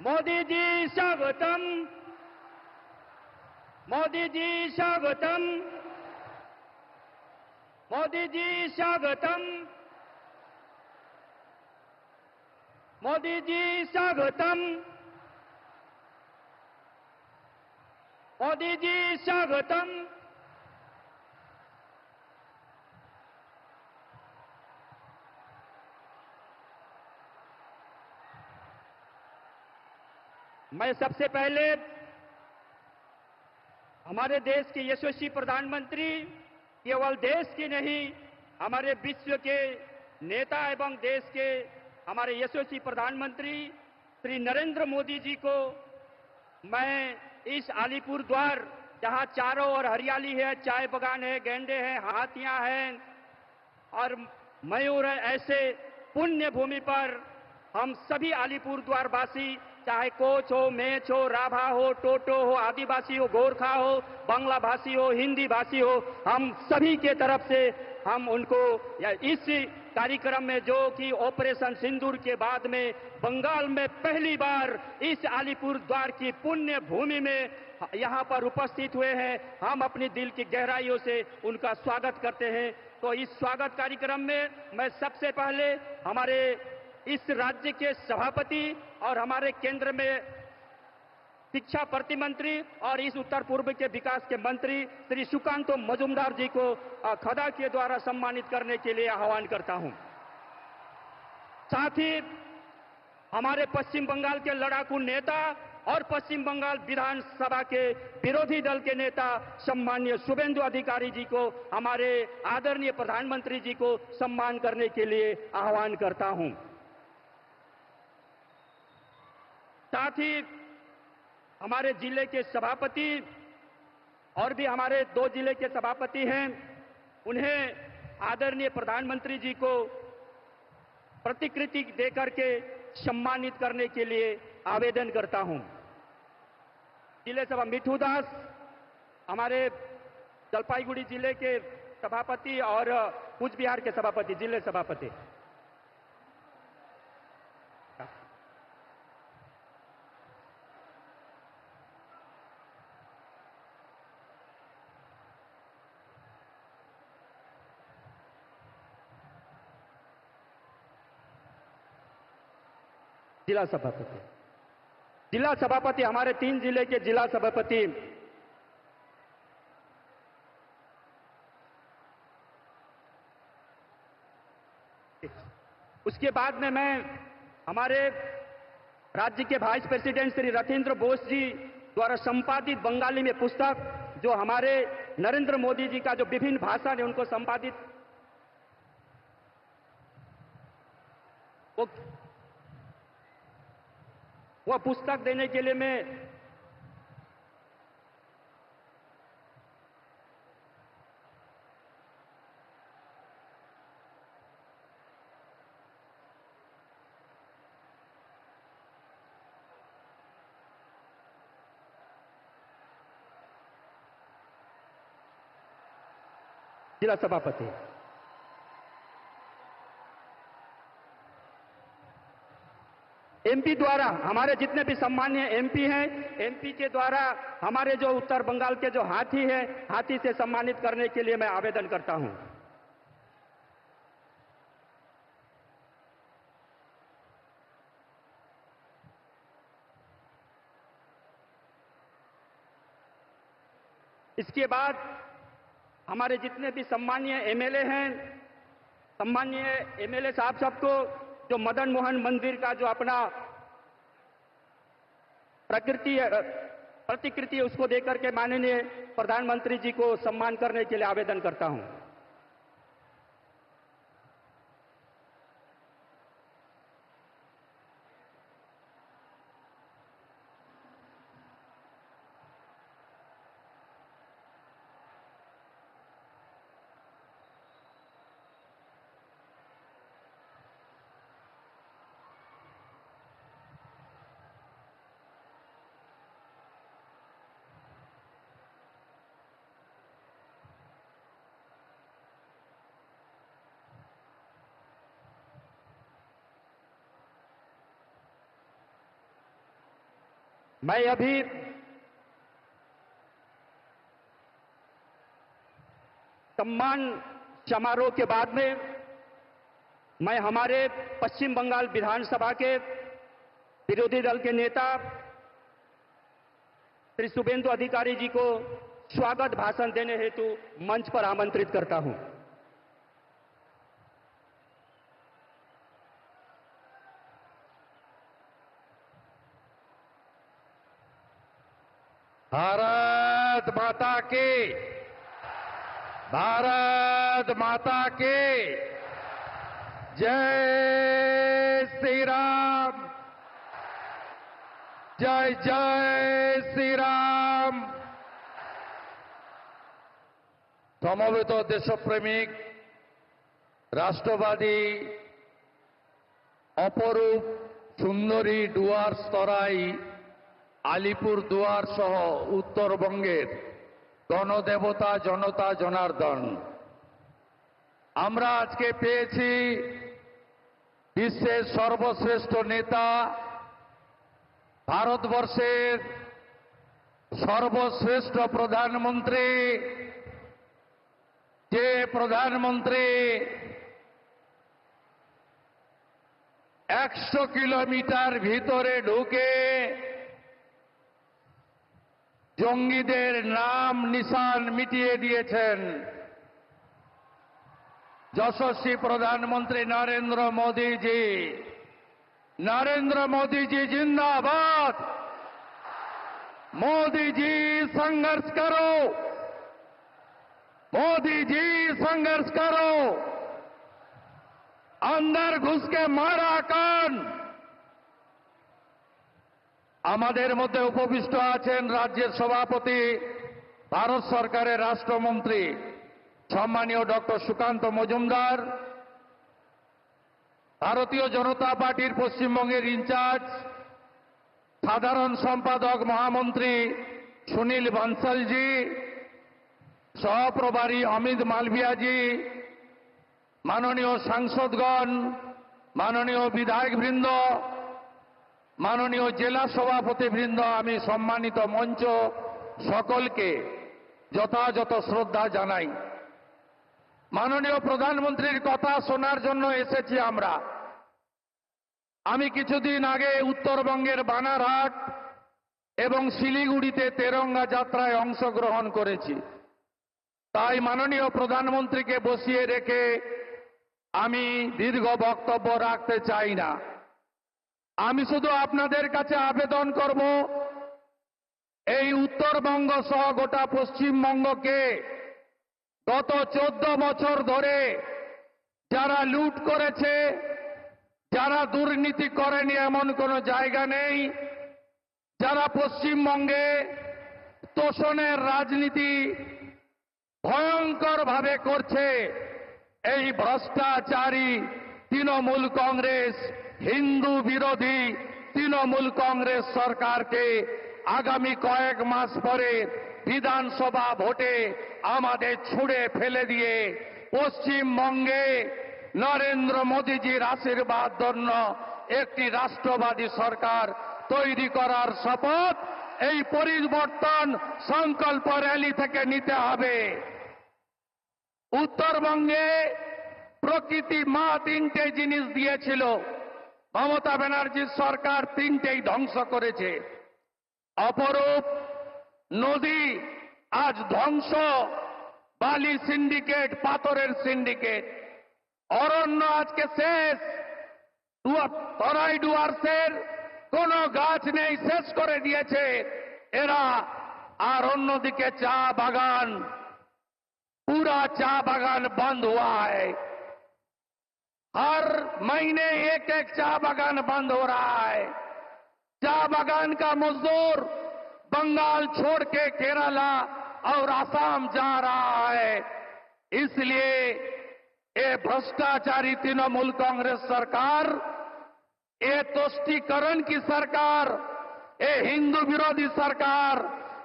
मोदी जी स्वागतम। मोदी जी स्वागतम। मोदी जी स्वागतम। मोदी जी स्वागतम। मोदी जी स्वागतम। मैं सबसे पहले हमारे देश के यशस्वी प्रधानमंत्री, केवल देश की नहीं हमारे विश्व के नेता एवं देश के हमारे यशस्वी प्रधानमंत्री श्री नरेंद्र मोदी जी को मैं इस अलीपुर द्वार, जहां चारों ओर हरियाली है, चाय बगान है, गैंडे हैं, हाथियां हैं और मयूर है, ऐसे पुण्य भूमि पर हम सभी अलीपुर द्वार वासी, चाहे कोच हो, मेच हो, राभा हो, टोटो हो, आदिवासी हो, गोरखा हो, बांग्ला भाषी हो, हिंदी भाषी हो, हम सभी के तरफ से हम उनको इस कार्यक्रम में, जो कि ऑपरेशन सिंदूर के बाद में बंगाल में पहली बार इस अलीपुर द्वार की पुण्य भूमि में यहां पर उपस्थित हुए हैं, हम अपनी दिल की गहराइयों से उनका स्वागत करते हैं। तो इस स्वागत कार्यक्रम में मैं सबसे पहले हमारे इस राज्य के सभापति और हमारे केंद्र में शिक्षा प्रतिमंत्री और इस उत्तर पूर्व के विकास के मंत्री श्री सुकांतो मजुमदार जी को खदा के द्वारा सम्मानित करने के लिए आह्वान करता हूं। साथ ही हमारे पश्चिम बंगाल के लड़ाकू नेता और पश्चिम बंगाल विधानसभा के विरोधी दल के नेता सम्माननीय शुभेंदु अधिकारी जी को, हमारे आदरणीय प्रधानमंत्री जी को सम्मान करने के लिए आह्वान करता हूं। साथ ही हमारे जिले के सभापति और भी हमारे 2 जिले के सभापति हैं, उन्हें आदरणीय प्रधानमंत्री जी को प्रतिकृति देकर के सम्मानित करने के लिए आवेदन करता हूं। जिले सभा मिठू दास, हमारे जलपाईगुड़ी जिले के सभापति और कूच बिहार के सभापति, जिले सभापति। जिला सभापति, जिला सभापति, हमारे 3 जिले के जिला सभापति। उसके बाद में मैं हमारे राज्य के वाइस प्रेसिडेंट श्री रथिंद्र बोस जी द्वारा संपादित बंगाली में पुस्तक, जो हमारे नरेंद्र मोदी जी का जो विभिन्न भाषा ने उनको संपादित, वह पुस्तक देने के लिए मैं जिला सभापति। एमपी द्वारा, हमारे जितने भी सम्मान्य एमपी हैं, एमपी के द्वारा हमारे जो उत्तर बंगाल के जो हाथी हैं, हाथी से सम्मानित करने के लिए मैं आवेदन करता हूं। इसके बाद हमारे जितने भी सम्मानीय एमएलए हैं, सम्मानीय एमएलए साहब सबको जो मदन मोहन मंदिर का जो अपना प्रतिकृति है, उसको देकर के माननीय प्रधानमंत्री जी को सम्मान करने के लिए आवेदन करता हूं। मैं अभी सम्मान समारोह के बाद में मैं हमारे पश्चिम बंगाल विधानसभा के विरोधी दल के नेता श्री शुभेंदु अधिकारी जी को स्वागत भाषण देने हेतु मंच पर आमंत्रित करता हूं। भारत माता की, भारत माता की जय श्री राम, जय जय श्री राम। সমবেত দেশপ্রেমিক রাষ্ট্রবাদী অপরূপ সুন্দরী ডুয়ার্স তরাই আলিপুর দুয়ার সহ উত্তরবঙ্গের গণদেবতা জনতা জনার্দন, আমরা আজকে পেয়েছি বিশ্বের সর্বশ্রেষ্ঠ নেতা, ভারতবর্ষের সর্বশ্রেষ্ঠ প্রধানমন্ত্রী, যে প্রধানমন্ত্রী 100 কিলোমিটার ভিতরে ঢুকে জঙ্গিদের নাম নিশান মিটিয়ে দিয়েছেন, যশস্বী প্রধানমন্ত্রী নরেন্দ্র মোদীজি। नरेंद्र मोदी जी जिंदाबाद। मोदी जी संघर्ष करो, मोदी जी संघर्ष करो, अंदर घुस के मारा कान। আমাদের মধ্যে উপবিষ্ট আছেন রাজ্যের সভাপতি, ভারত সরকারের রাষ্ট্রমন্ত্রী সম্মানীয় ডক্টর সুকান্ত মজুমদার, ভারতীয় জনতা পার্টির পশ্চিমবঙ্গের ইনচার্জ সাধারণ সম্পাদক মহামন্ত্রী সুনীল বনসলজি, সহপ্রভারী অমিত মালভিয়াজি, মাননীয় সাংসদগণ, মাননীয় বিধায়কবৃন্দ, মাননীয় জেলা সভাপতিবৃন্দ, আমি সম্মানিত মঞ্চ সকলকে যথাযথ শ্রদ্ধা জানাই। মাননীয় প্রধানমন্ত্রীর কথা শোনার জন্য এসেছি আমরা। আমি কিছুদিন আগে উত্তরবঙ্গের বানারহাট এবং শিলিগুড়িতে তেরঙ্গা যাত্রায় অংশগ্রহণ করেছি। তাই মাননীয় প্রধানমন্ত্রীকে বসিয়ে রেখে আমি দীর্ঘ বক্তব্য রাখতে চাই না। আমি শুধু আপনাদের কাছে আবেদন করব, এই উত্তরবঙ্গ সহ গোটা পশ্চিমবঙ্গকে গত 14 বছর ধরে যারা লুট করেছে, যারা দুর্নীতি করেনি এমন কোনো জায়গা নেই, যারা পশ্চিমবঙ্গে তোষণের রাজনীতি ভয়ঙ্করভাবে করছে, এই ভ্রষ্টাচারী তৃণমূল কংগ্রেস, হিন্দু বিরোধী তৃণমূল কংগ্রেস সরকারকে আগামী কয়েক মাস পরে বিধানসভা ভোটে আমাদের ছুঁড়ে ফেলে দিয়ে পশ্চিমবঙ্গে নরেন্দ্র মোদীজির আশীর্বাদ ধন্য একটি রাষ্ট্রবাদী সরকার তৈরি করার শপথ এই পরিবর্তন সংকল্প র্যালি থেকে নিতে হবে। উত্তরবঙ্গে প্রকৃতি মা তিনটে জিনিস দিয়েছিল, মমতা ব্যানার্জির সরকার তিনটেই ধ্বংস করেছে। অপরূপ নদী আজ ধ্বংস, বালি সিন্ডিকেট, পাথরের সিন্ডিকেট, অরণ্য আজকে শেষ, তরাই ডুয়ার্সের কোনো গাছ নেই, শেষ করে দিয়েছে এরা। আর অন্যদিকে চা বাগান, पूरा चा बागान बंद हुआ है। हर महीने एक एक चा बागान बंद हो रहा है। चा बागान का मजदूर बंगाल छोड़ के केरला और असम जा रहा है। इसलिए ये भ्रष्टाचारी तृणमूल कांग्रेस सरकार, ये तुष्टीकरण की सरकार, ये हिंदू विरोधी सरकार,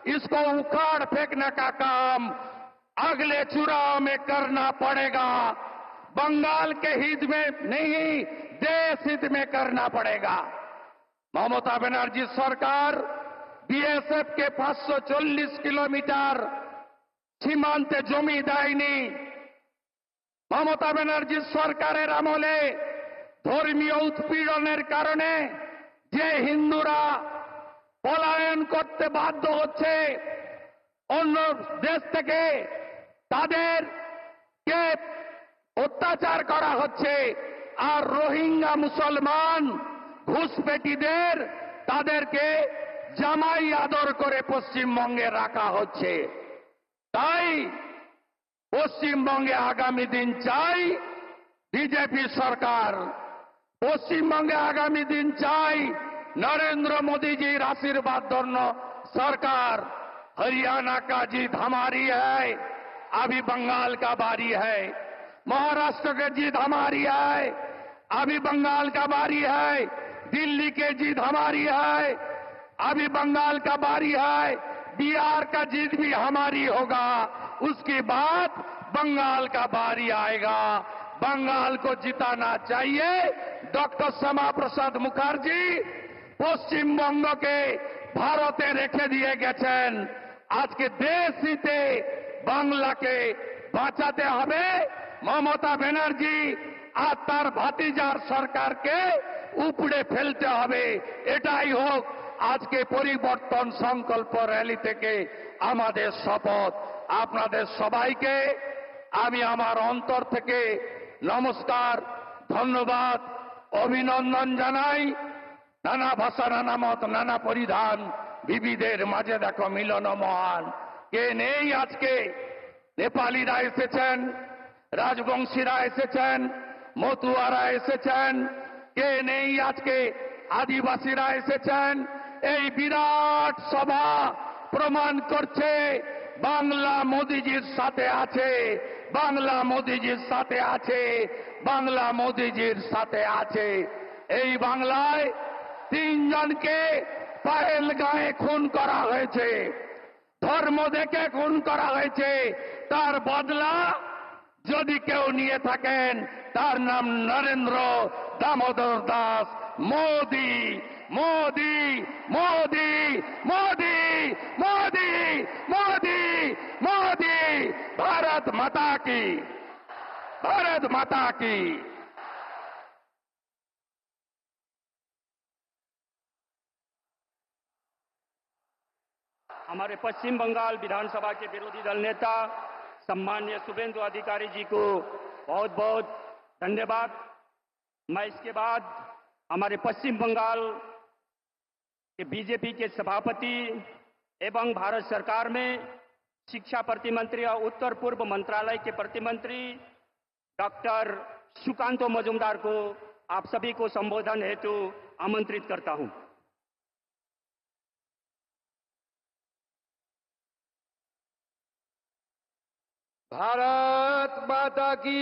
इसको उखाड़ फेंकने का काम अगले चुनाव में करना पड़ेगा। बंगाल के हित में नहीं, देश हित में करना पड़ेगा। ममता बनर्जी सरकार বিএসএফ কে 540 কিলোমিটার সীমান্তে জমি দেয়নি। মমতা ব্যানার্জির সরকারের আমলে ধর্মীয় উৎপীড়নের কারণে যে হিন্দুরা পলায়ন করতে বাধ্য হচ্ছে অন্য দেশ থেকে, তাদেরকে অত্যাচার করা হচ্ছে, আর রোহিঙ্গা মুসলমান ঘুষপেটিদের তাদেরকে জামাই আদর করে পশ্চিমবঙ্গে রাখা হচ্ছে। তাই পশ্চিমবঙ্গে আগামী দিন চাই বিজেপি সরকার, পশ্চিমবঙ্গে আগামী দিন চাই नरेंद्र मोदी जी आशीर्वाद धन्य सरकार। हरियाणा का जीत हमारी है, अभी बंगाल का बारी है। महाराष्ट्र की जीत हमारी है, अभी बंगाल का बारी है। दिल्ली की जीत हमारी है, अभी बंगाल का बारी है। बिहार का जीत भी हमारी होगा, उसके बाद बंगाल का बारी आएगा। बंगाल को जिताना चाहिए। डॉक्टर श्यामा प्रसाद मुखर्जी পশ্চিমবঙ্গকে ভারতে রেখে দিয়ে গেছেন। আজকে দেশ হিতে বাংলাকে বাঁচাতে হবে। মমতা ব্যানার্জি আর তার ভাতিজার সরকারকে উপড়ে ফেলতে হবে। এটাই হোক আজকে পরিবর্তন সংকল্প র্যালি থেকে আমাদের শপথ। আপনাদের সবাইকে আমি আমার অন্তর থেকে নমস্কার, ধন্যবাদ, অভিনন্দন জানাই। নানা ভাষা, নানা মত, নানা পরিধান, বিবিধের মাঝে দেখো মিলন মহান। কে নেই আজকে? নেপালিরা এসেছেন, রাজবংশীরা এসেছেন, মতুয়ারা এসেছেন। কে নেই আজকে? আদিবাসীরা এসেছেন। এই বিরাট সভা প্রমাণ করছে বাংলা মোদিজির সাথে আছে, বাংলা মোদিজির সাথে আছে, বাংলা মোদিজির সাথে আছে। এই বাংলায় 3 জনকে পহেলগাঁয়ে খুন করা হয়েছে, ধর্ম দেখে খুন করা হয়েছে। তার বদলা যদি কেউ নিয়ে থাকেন, তার নাম নরেন্দ্র দামোদর দাস মোদি। মোদি মোদি মোদি মোদি মোদি মোদি। ভারত মাতা কি, ভারত মাতা কি। हमारे पश्चिम बंगाल विधानसभा के विरोधी दल नेता सम्माननीय शुभेंदु अधिकारी जी को बहुत बहुत धन्यवाद। मैं इसके बाद हमारे पश्चिम बंगाल के बीजेपी के सभापति एवं भारत सरकार में शिक्षा प्रतिमंत्री और उत्तर पूर्व मंत्रालय के प्रतिमंत्री डॉक्टर सुकांतो मजुमदार को आप सभी को संबोधन हेतु आमंत्रित करता हूं। ভারত মাতা কি।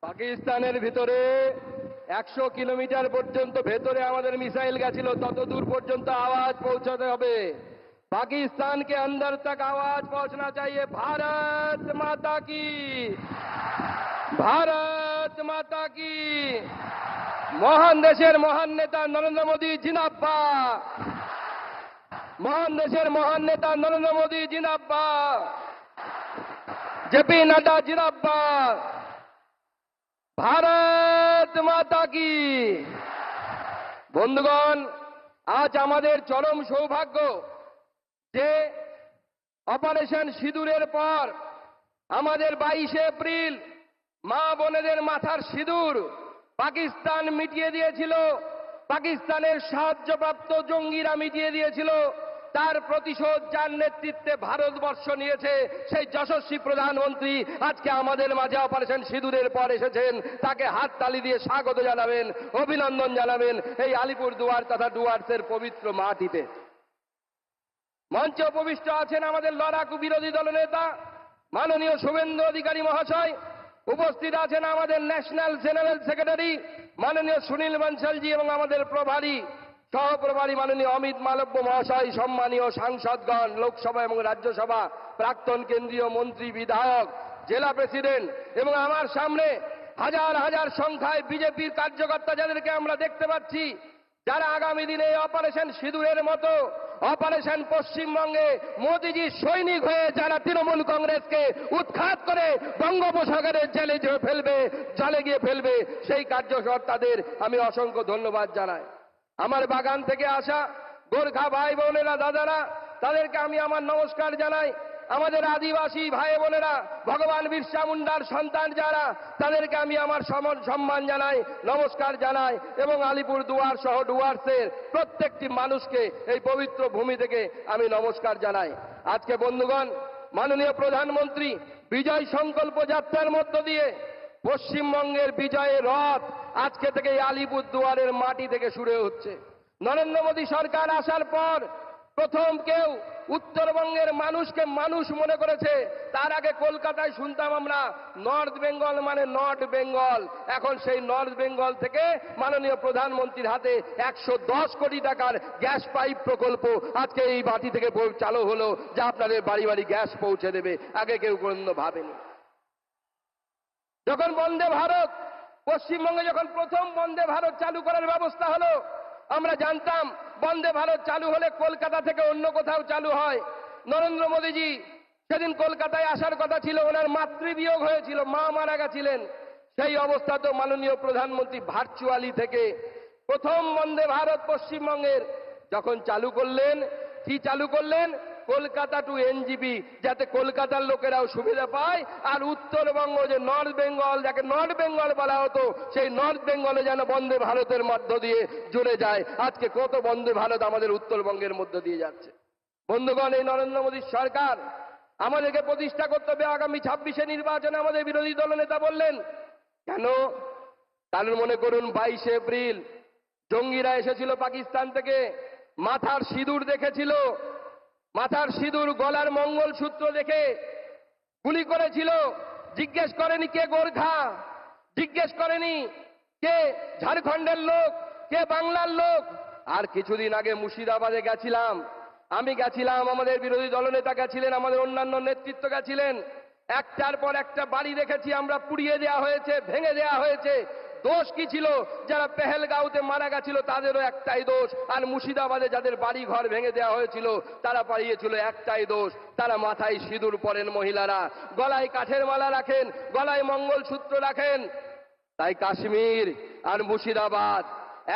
পাকিস্তানের ভিতরে 100 কিলোমিটার পর্যন্ত ভেতরে আমাদের মিসাইল গেছিল, তত দূর পর্যন্ত আওয়াজ পৌঁছাতে হবে। पाकिस्तान के अंदर तक आवाज पहुंचना चाहिए। भारत माता की, भारत माता की। মহান দেশের মহান নেতা নরেন্দ্র মোদী জিন্দাবাদ। মহান দেশের মহান নেতা নরেন্দ্র মোদী জিন্দাবাদ। জেপি নাড্ডা জিন্দাবাদ। ভারত মাতা কি। বন্ধুগণ, আজ আমাদের চরম সৌভাগ্য যে অপারেশন সিঁদুরের পর আমাদের 22 এপ্রিল মা বোনেদের মাথার সিঁদুর পাকিস্তান মিটিয়ে দিয়েছিল, পাকিস্তানের সাহায্যপ্রাপ্ত জঙ্গিরা মিটিয়ে দিয়েছিল। তার প্রতিশোধ যার নেতৃত্বে ভারতবর্ষ নিয়েছে, সেই যশস্বী প্রধানমন্ত্রী আজকে আমাদের মাঝে অপারেশন সিঁদুরের পর এসেছেন। তাকে হাততালি দিয়ে স্বাগত জানাবেন, অভিনন্দন জানাবেন এই আলিপুরদুয়ার তথা ডুয়ার্সের পবিত্র মাটিতে। মঞ্চে উপবিষ্ট আছেন আমাদের লড়াকু বিরোধী দলনেতা মাননীয় শুভেন্দু অধিকারী মহাশয়। উপস্থিত আছেন আমাদের ন্যাশনাল জেনারেল সেক্রেটারি মাননীয় সুনীল বনশালজি এবং আমাদের প্রভারী সহপ্রভারী মাননীয় অমিত মালব্য মহাশয়, সম্মানীয় সাংসদগণ, লোকসভা এবং রাজ্যসভা প্রাক্তন কেন্দ্রীয় মন্ত্রী, বিধায়ক, জেলা প্রেসিডেন্ট এবং আমার সামনে হাজার হাজার সংখ্যায় বিজেপির কার্যকর্তা যাদেরকে আমরা দেখতে পাচ্ছি। যারা আগামী দিনে অপারেশন সিঁদুরের মতো অপারেশন পশ্চিমবঙ্গে মোদিজির সৈনিক হয়ে যারা তৃণমূল কংগ্রেসকে উৎখাত করে বঙ্গোপসাগরের জেলে ফেলবে, জলে গিয়ে ফেলবে, সেই কার্যকর্তাদের আমি অসংখ্য ধন্যবাদ জানাই। আমার বাগান থেকে আসা গোর্খা ভাই বোনেরা, দাদারা, তাদেরকে আমি আমার নমস্কার জানাই। আমাদের আদিবাসী ভাই বোনেরা, ভগবান বিরসা মুন্ডার সন্তান যারা, তাদেরকে আমি আমার সম্মান জানাই, নমস্কার জানাই, এবং আলিপুর দুয়ার সহ ডুয়ার্সের প্রত্যেকটি মানুষকে এই পবিত্র ভূমি থেকে আমি নমস্কার জানাই। আজকে বন্ধুগণ, মাননীয় প্রধানমন্ত্রী বিজয় সংকল্প যাত্রার মধ্য দিয়ে পশ্চিমবঙ্গের বিজয়ের রথ আজকে থেকে আলিপুর দুয়ারের মাটি থেকে শুরু হচ্ছে। নরেন্দ্র মোদী সরকার আসার পর প্রথম কেউ উত্তরবঙ্গের মানুষকে মানুষ মনে করেছে। তার আগে কলকাতায় শুনতাম আমরা নর্থ বেঙ্গল মানে নর্থ বেঙ্গল। এখন সেই নর্থ বেঙ্গল থেকে মাননীয় প্রধানমন্ত্রীর হাতে 110 কোটি টাকার গ্যাস পাইপ প্রকল্প আজকে এই মাটি থেকে চালু হলো, যা আপনাদের বাড়ি বাড়ি গ্যাস পৌঁছে দেবে। আগে কেউ কোনোদিনও ভাবেনি। যখন বন্দে ভারত, পশ্চিমবঙ্গে যখন প্রথম বন্দে ভারত চালু করার ব্যবস্থা হলো, আমরা জানতাম বন্দে ভারত চালু হলে কলকাতা থেকে অন্য কোথাও চালু হয়। নরেন্দ্র মোদীজি সেদিন কলকাতায় আসার কথা ছিল, ওনার মাতৃবিয়োগ হয়েছিল, মা মারা গেছিলেন। সেই অবস্থাতেও মাননীয় প্রধানমন্ত্রী ভার্চুয়ালি থেকে প্রথম বন্দে ভারত পশ্চিমবঙ্গের যখন চালু করলেন, কি চালু করলেন? কলকাতা টু এনজিপি, যাতে কলকাতার লোকেরাও সুবিধা পায়, আর উত্তরবঙ্গ যে নর্থ বেঙ্গল, যাকে নর্থ বেঙ্গল বলা হতো, সেই নর্থ বেঙ্গলে যেন বন্দে ভারতের মধ্য দিয়ে জুড়ে যায়। আজকে কত বন্দে ভারত আমাদের উত্তরবঙ্গের মধ্য দিয়ে যাচ্ছে। বন্ধুগণ, এই নরেন্দ্র মোদীর সরকার আমাদেরকে প্রতিষ্ঠা করতে হবে। আগামী 26শে নির্বাচনে আমাদের বিরোধী দলনেতা বললেন, কেন? কারণ মনে করুন 22শে এপ্রিল জঙ্গিরা এসেছিল পাকিস্তান থেকে, মাথার সিঁদুর দেখেছিল, মাথার সিঁদুর, গলার মঙ্গলসূত্র দেখে গুলি করেছিল। জিজ্ঞেস করেনি কে গোর্খা, জিজ্ঞেস করেনি কে ঝাড়খণ্ডের লোক, কে বাংলার লোক। আর কিছুদিন আগে মুর্শিদাবাদে গেছিলাম, আমি গেছিলাম, আমাদের বিরোধী দলনেতা গেছিলেন, আমাদের অন্যান্য নেতৃত্ব গেছিলেন। একটার পর একটা বাড়ি দেখেছি আমরা, পুড়িয়ে দেওয়া হয়েছে, ভেঙে দেওয়া হয়েছে। দোষ কি ছিল? যারা পেহেলগাঁওতে মারা গেছিল তাদেরও একটাই দোষ, আর মুর্শিদাবাদে যাদের বাড়ি ঘর ভেঙে দেওয়া হয়েছিল তারা পালিয়েছিল, একটাই দোষ, তারা মাথায় সিঁদুর পরেন মহিলারা, গলায় কাঠের মালা রাখেন, গলায় মঙ্গলসূত্র রাখেন। তাই কাশ্মীর আর মুর্শিদাবাদ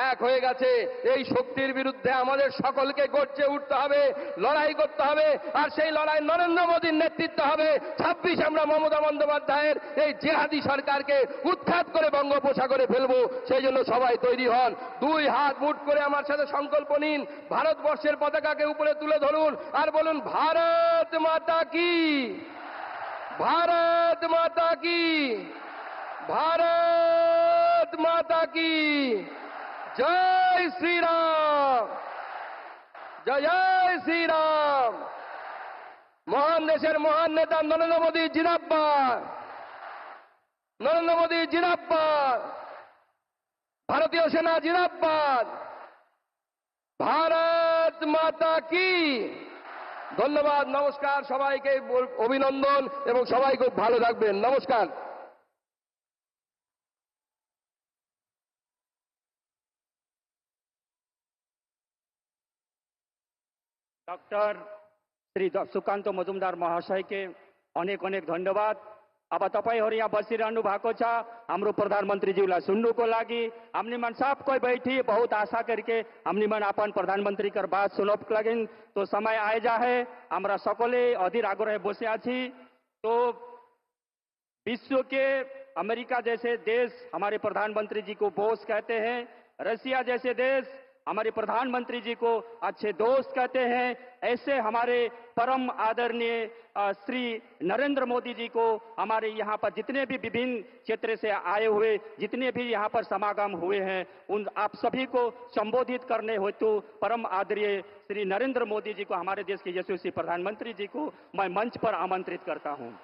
এক হয়ে গেছে। এই শক্তির বিরুদ্ধে আমাদের সকলকে গর্জে উঠতে হবে, লড়াই করতে হবে, আর সেই লড়াই নরেন্দ্র মোদীর নেতৃত্ব হবে। 26 আমরা মমতা বন্দ্যোপাধ্যায়ের এই জেহাদি সরকারকে উৎখাত করে বঙ্গোপসাগরে ফেলবো। সেই জন্য সবাই তৈরি হন, দুই হাত মুঠ করে আমার সাথে সংকল্প নিন, ভারতবর্ষের পতাকাকে উপরে তুলে ধরুন আর বলুন, ভারত মাতা কি, ভারত মাতা কি, ভারত মাতা কি। জয় শ্রীরাম, জয় জয় শ্রীরাম। মহান দেশের মহান নেতা নরেন্দ্র মোদী জিন্দাবাদ, নরেন্দ্র মোদী জিন্দাবাদ, ভারতীয় সেনা জিন্দাবাদ, ভারত মাতা কি। ধন্যবাদ, নমস্কার, সবাইকে অভিনন্দন এবং সবাই খুব ভালো থাকবেন। নমস্কার। डॉक्टर श्री सुकान्त मजुमदार महाशय के अनेक अनेक धन्यवाद। अब तपाईहरु यहाँ बसिरहनु भएको छ, हाम्रो प्रधानमन्त्रीज्यूलाई सुन्नुको लागि। हमनी मन सब कोही बैठी बहुत आशा करके हमनी मन अपन प्रधानमन्त्री कर बात सुनोक लागि तो समय आए जा है। हमरा सकले अधीर आग्रह बसिया छी। तो विश्व के अमेरिका जैसे देश हमारे प्रधानमंत्री जी को बॉस कहते हैं, रसिया जैसे देश हमारे प्रधानमंत्री जी को अच्छे दोस्त कहते हैं। ऐसे हमारे परम आदरणीय श्री नरेंद्र मोदी जी को हमारे यहाँ पर जितने भी विभिन्न क्षेत्र से आए हुए जितने भी यहाँ पर समागम हुए हैं, उन आप सभी को संबोधित करने हेतु परम आदरणीय श्री नरेंद्र मोदी जी को, हमारे देश के यशस्वी प्रधानमंत्री जी को मैं मंच पर आमंत्रित करता हूँ।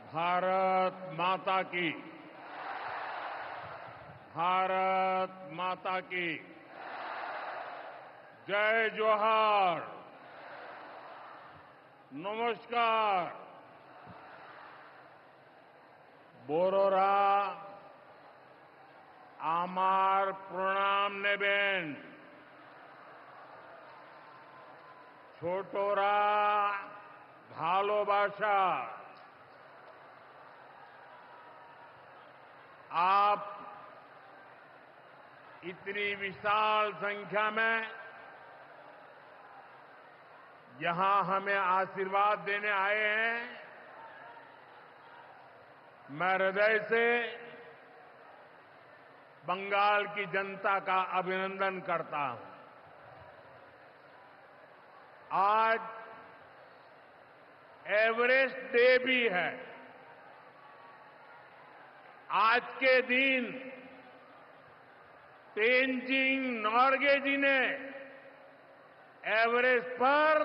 भारत माता की भारत माता की जय जोहार। नमस्कार। बोरोरा आमार प्रणाम नेबेन। छोटोरा भालोबाशा। आप इतनी विशाल संख्या में यहां हमें आशीर्वाद देने आए हैं। मैं हृदय से बंगाल की जनता का अभिनंदन करता हूं। आज एवरेस्ट डे भी है। आज के दिन तेनजिंग नोर्गे जी ने एवरेस्ट पर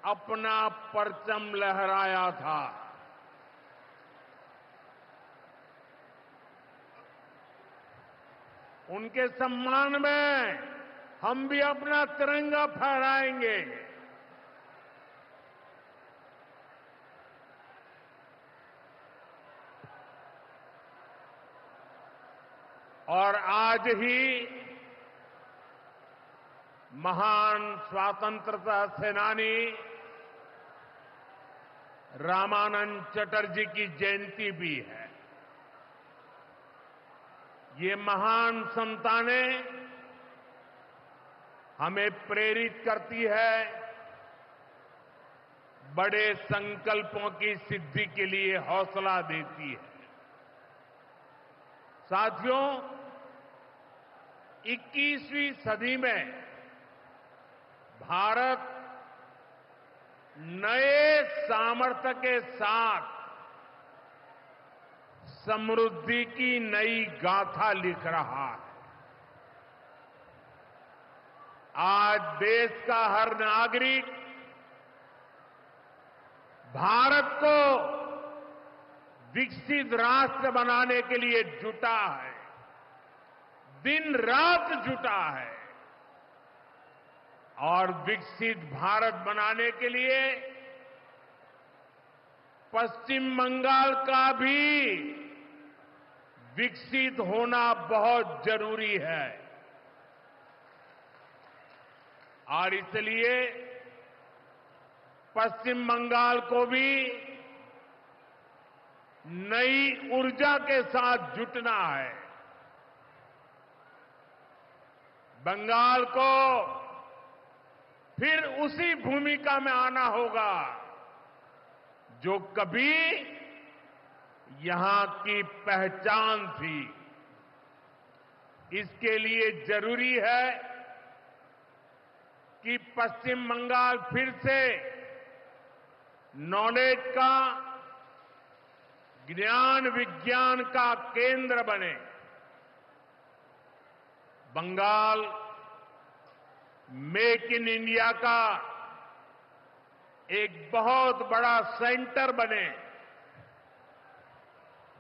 अपना परचम लहराया था। उनके सम्मान में हम भी अपना तिरंगा फहराएंगे। और आज ही महान स्वतंत्रता सेनानी रामानंद चटर्जी की जयंती भी है। ये महान संतानें हमें प्रेरित करती है, बड़े संकल्पों की सिद्धि के लिए हौसला देती है। साथियों, 21वीं सदी में भारत नए सामर्थ्य के साथ समृद्धि की नई गाथा लिख रहा है। आज देश का हर नागरिक भारत को विकसित राष्ट्र बनाने के लिए जुटा है, दिन रात जुटा है। और विकसित भारत बनाने के लिए पश्चिम बंगाल का भी विकसित होना बहुत जरूरी है। और इसलिए पश्चिम बंगाल को भी नई ऊर्जा के साथ जुटना है। बंगाल को फिर उसी भूमिका में आना होगा जो कभी यहां की पहचान थी। इसके लिए जरूरी है कि पश्चिम बंगाल फिर से नॉलेज का, ज्ञान विज्ञान का केंद्र बने। बंगाल मेक इन इंडिया का एक बहुत बड़ा सेंटर बने।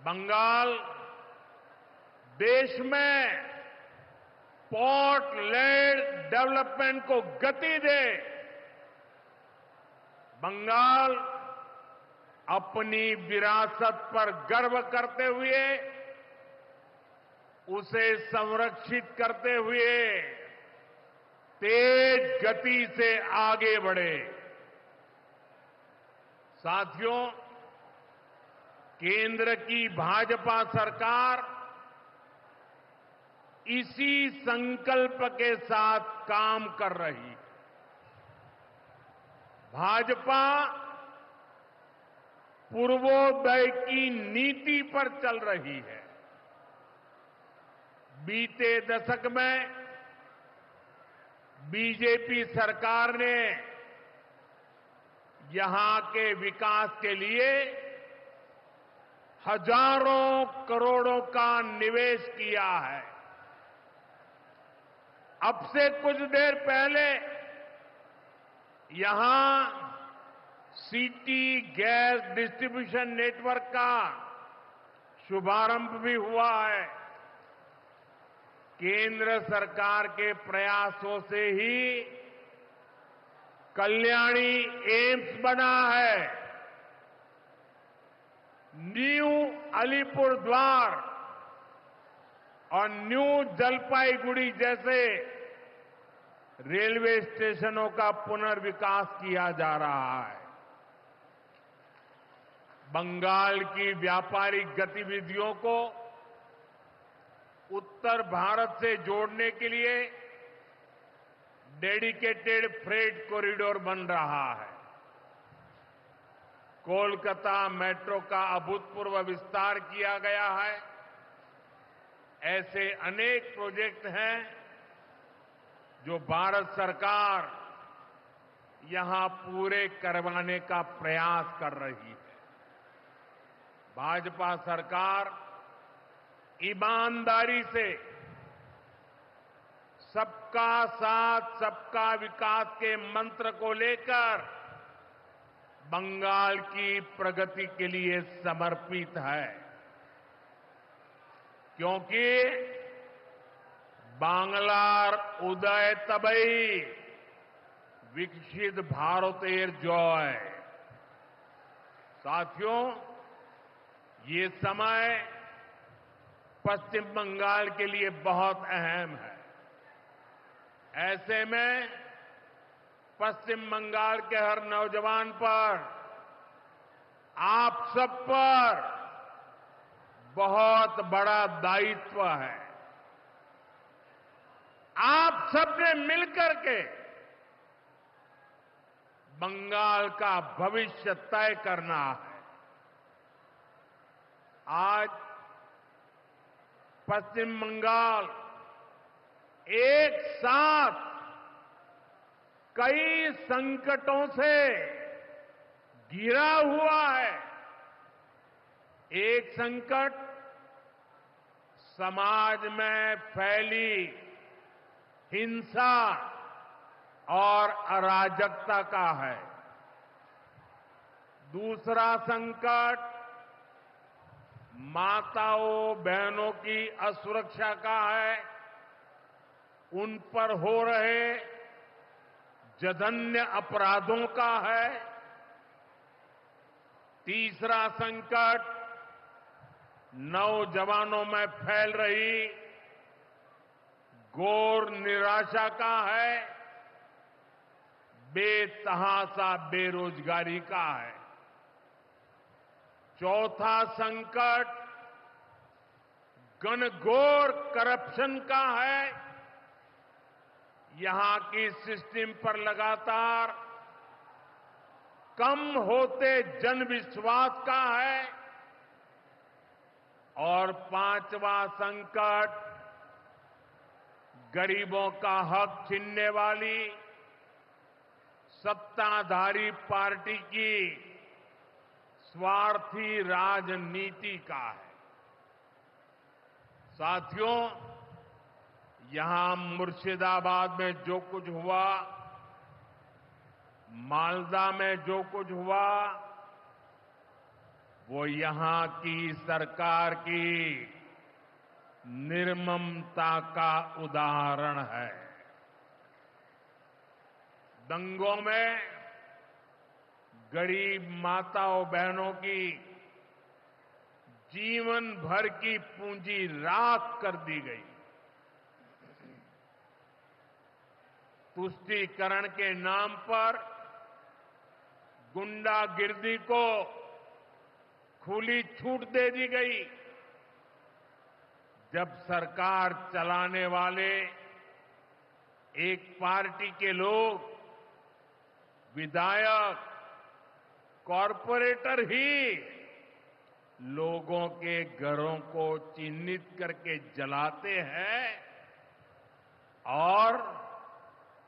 बंगाल देश में पोर्ट लेड डेवलपमेंट को गति दे। बंगाल अपनी विरासत पर गर्व करते हुए, उसे संरक्षित करते हुए तेज गति से आगे बढ़े। साथियों, केंद्र की भाजपा सरकार इसी संकल्प के साथ काम कर रही है। भाजपा पूर्वोदय की नीति पर चल रही है। बीते दशक में बीजेपी सरकार ने यहां के विकास के लिए हजारों करोड़ों का निवेश किया है। अब से कुछ देर पहले यहां सिटी गैस डिस्ट्रीब्यूशन नेटवर्क का शुभारंभ भी हुआ है। केंद्र सरकार के प्रयासों से ही कल्याणी एम्स बना है। न्यू अलीपुर द्वार और न्यू जलपाईगुड़ी जैसे रेलवे स्टेशनों का पुनर्विकास किया जा रहा है। बंगाल की व्यापारिक गतिविधियों को उत्तर भारत से जोड़ने के लिए डेडिकेटेड फ्रेट कॉरिडोर बन रहा है। कोलकाता मेट्रो का अभूतपूर्व विस्तार किया गया है। ऐसे अनेक प्रोजेक्ट हैं जो भारत सरकार यहां पूरे करवाने का प्रयास कर रही है। भाजपा सरकार ईमानदारी से सबका साथ सबका विकास के मंत्र को लेकर बंगाल की प्रगति के लिए समर्पित है, क्योंकि बांग्लार उदय तबई विकसित भारतेर जय। साथियों, ये समय पश्चिम बंगाल के लिए बहुत अहम है। ऐसे में पश्चिम बंगाल के हर नौजवान पर, आप सब पर बहुत बड़ा दायित्व है। आप सबने मिलकर के बंगाल का भविष्य तय करना है। आज पश्चिम बंगाल एक साथ कई संकटों से घिरा हुआ है। एक संकट समाज में फैली हिंसा और अराजकता का है। दूसरा संकट माताओं बहनों की असुरक्षा का है। उन पर हो रहे जघन्य अपराधों का है। तीसरा संकट नौजवानों में फैल रही घोर निराशा का है। बेतहाशा बेरोजगारी का है। चौथा संकट घनघोर करप्शन का है। यहां की सिस्टम पर लगातार कम होते जनविश्वास का है। और पांचवा संकट गरीबों का हक छीनने वाली सत्ताधारी पार्टी की स्वार्थी राजनीति का है। साथियों, यहां मुर्शिदाबाद में जो कुछ हुआ, मालदा में जो कुछ हुआ, वो यहां की सरकार की निर्ममता का उदाहरण है। दंगों में गरीब माताओं बहनों की जीवन भर की पूंजी राख कर दी गई। तुष्टीकरण के नाम पर गुंडागिर्दी को खुली छूट दे दी गई। जब सरकार चलाने वाले एक पार्टी के लोग, विधायक, कॉरपोरेटर ही लोगों के घरों को चिन्हित करके जलाते हैं और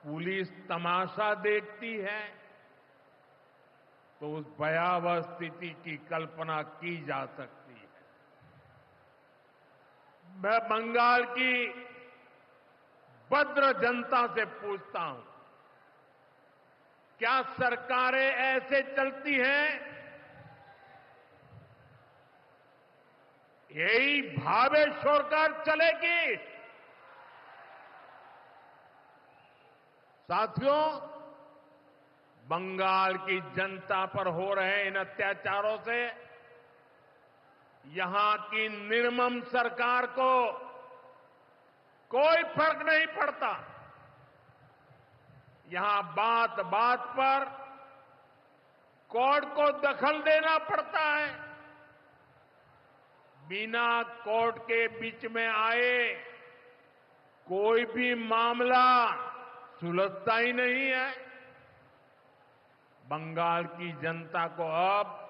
पुलिस तमाशा देखती है, तो उस भयावह स्थिति की कल्पना की जा सकती है। मैं बंगाल की भद्र जनता से पूछता हूं, क्या सरकारें ऐसे चलती हैं? यही भावे सरकार चलेगी? साथियों, बंगाल की जनता पर हो रहे इन अत्याचारों से यहां की निर्मम सरकार को कोई फर्क नहीं पड़ता। यहां बात बात पर कोर्ट को दखल देना पड़ता है। बिना कोर्ट के बीच में आए कोई भी मामला सुलझता ही नहीं है। बंगाल की जनता को अब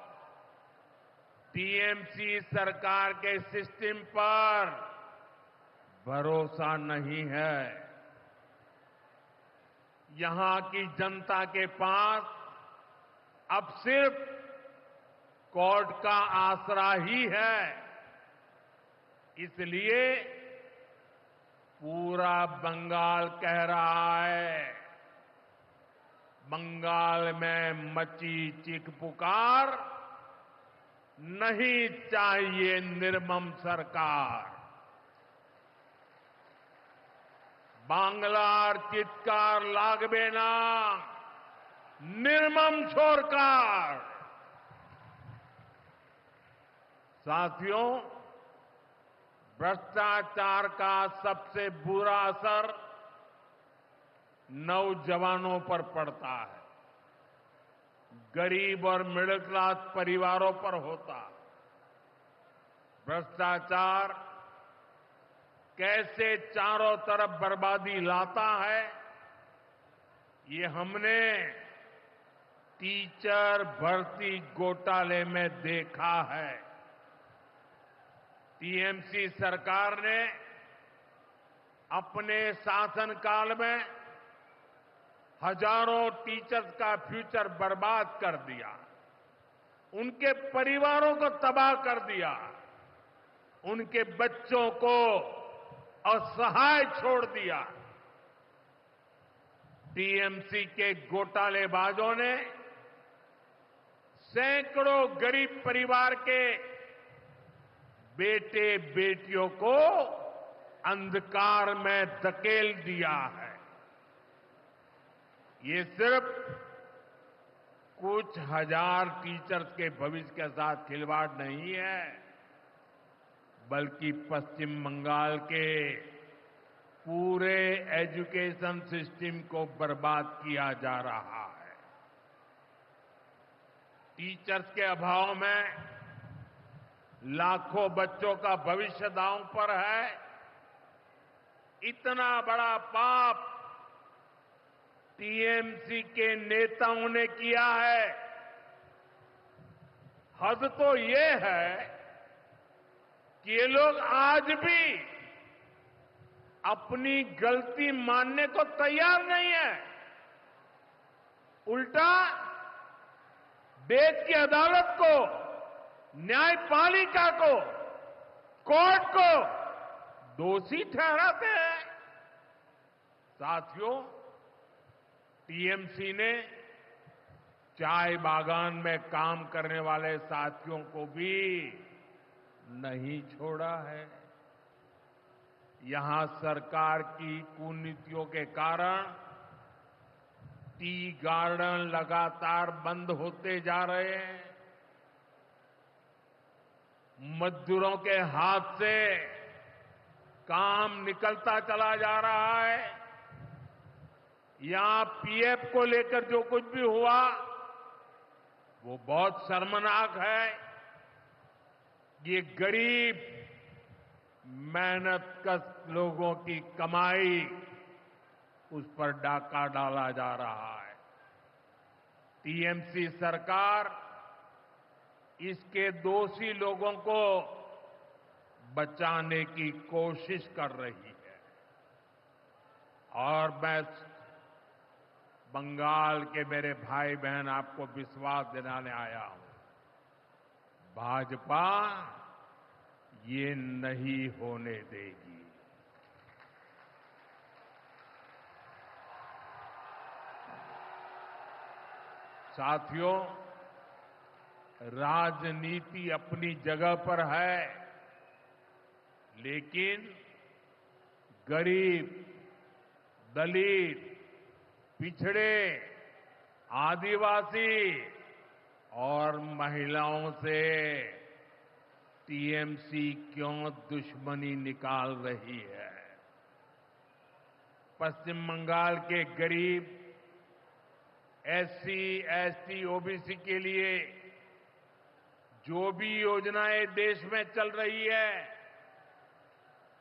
टीएमसी सरकार के सिस्टम पर भरोसा नहीं है। यहां की जनता के पास अब सिर्फ कोर्ट का आसरा ही है। इसलिए पूरा बंगाल कह रहा है, बंगाल में मची चीख पुकार, नहीं चाहिए निर्मम सरकार। बांग्लार चित्कार लागबे ना, निर्मम सरकार। साथियों, भ्रष्टाचार का सबसे बुरा असर नौजवानों पर पड़ता है, गरीब और मिडिल क्लास परिवारों पर होता। भ्रष्टाचार कैसे चारों तरफ बर्बादी लाता है, ये हमने टीचर भर्ती घोटाले में देखा है। टीएमसी सरकार ने अपने शासनकाल में हजारों टीचर्स का फ्यूचर बर्बाद कर दिया, उनके परिवारों को तबाह कर दिया, उनके बच्चों को असहाय छोड़ दिया। टीएमसी के घोटालेबाजों ने सैकड़ों गरीब परिवार के बेटे बेटियों को अंधकार में धकेल दिया है। ये सिर्फ कुछ हजार टीचर्स के भविष्य के साथ खिलवाड़ नहीं है, बल्कि पश्चिम बंगाल के पूरे एजुकेशन सिस्टम को बर्बाद किया जा रहा है। टीचर्स के अभाव में लाखों बच्चों का भविष्य दांव पर है। इतना बड़ा पाप टीएमसी के नेताओं ने किया है। हद तो ये है कि ये लोग आज भी अपनी गलती मानने को तैयार नहीं है। उल्टा देश की अदालत को, न्यायपालिका को, कोर्ट को दोषी ठहराते हैं। साथियों, टीएमसी ने चाय बागान में काम करने वाले साथियों को भी नहीं छोड़ा है। यहां सरकार की कुनीतियों के कारण टी गार्डन लगातार बंद होते जा रहे हैं। मजदूरों के हाथ से काम निकलता चला जा रहा है। यहां पीएफ को लेकर जो कुछ भी हुआ वो बहुत शर्मनाक है। ये गरीब मेहनतकश लोगों की कमाई, उस पर डाका डाला जा रहा है। टीएमसी सरकार इसके दोषी लोगों को बचाने की कोशिश कर रही है। और मैं बंगाल के मेरे भाई बहन आपको विश्वास दिलाने आया हूं, भाजपा ये नहीं होने देगी। साथियों, राजनीति अपनी जगह पर है, लेकिन गरीब, दलित, पिछड़े, आदिवासी और महिलाओं से टीएमसी क्यों दुश्मनी निकाल रही है। पश्चिम बंगाल के गरीब एससी, एसटी, ओबीसी के लिए जो भी योजनाएं देश में चल रही है,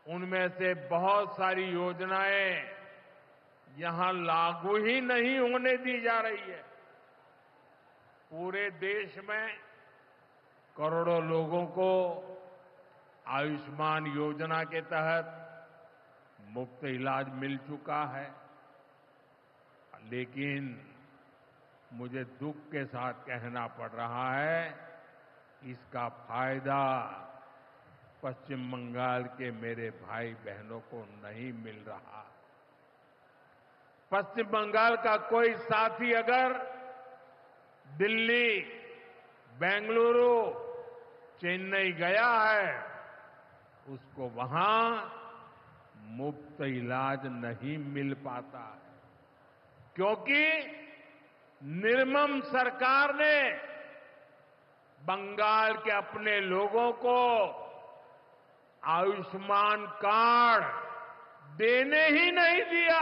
उनमें से बहुत सारी योजनाएं यहां लागू ही नहीं होने दी जा रही है। पूरे देश में करोड़ों लोगों को आयुष्मान योजना के तहत मुफ्त इलाज मिल चुका है, लेकिन मुझे दुख के साथ कहना पड़ रहा है, इसका फायदा पश्चिम बंगाल के मेरे भाई बहनों को नहीं मिल रहा। पश्चिम बंगाल का कोई साथी अगर दिल्ली, बेंगलुरु, चेन्नई गया है, उसको वहां मुफ्त इलाज नहीं मिल पाता है, क्योंकि निर्मम सरकार ने बंगाल के अपने लोगों को आयुष्मान कार्ड देने ही नहीं दिया।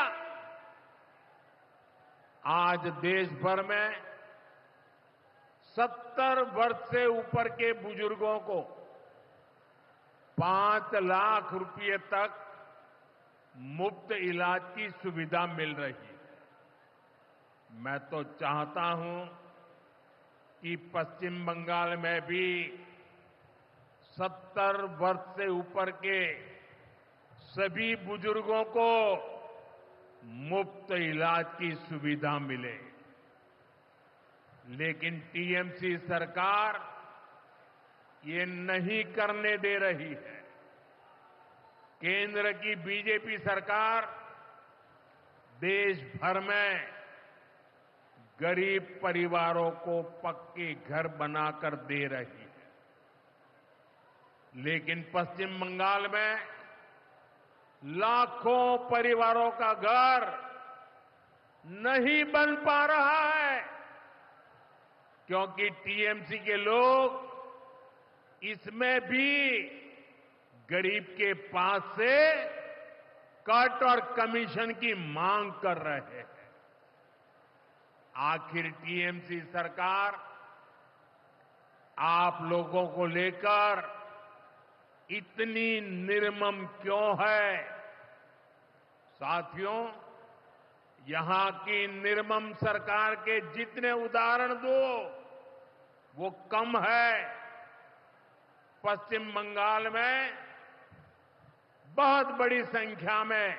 आज देश भर में 70 वर्ष से ऊपर के बुजुर्गों को 5 लाख रुपए तक मुफ्त इलाज की सुविधा मिल रही है। मैं तो चाहता हूं कि पश्चिम बंगाल में भी 70 वर्ष से ऊपर के सभी बुजुर्गों को मुफ्त इलाज की सुविधा मिले। लेकिन टीएमसी सरकार ये नहीं करने दे रही है। केंद्र की बीजेपी सरकार देश भर में गरीब परिवारों को पक्के घर बनाकर दे रही है, लेकिन पश्चिम बंगाल में लाखों परिवारों का घर नहीं बन पा रहा है, क्योंकि टीएमसी के लोग इसमें भी गरीब के पास से कट और कमीशन की मांग कर रहे हैं। आखिर टीएमसी सरकार आप लोगों को लेकर इतनी निर्मम क्यों है? साथियों, यहां की निर्मम सरकार के जितने उदाहरण दो वो कम है। पश्चिम बंगाल में बहुत बड़ी संख्या में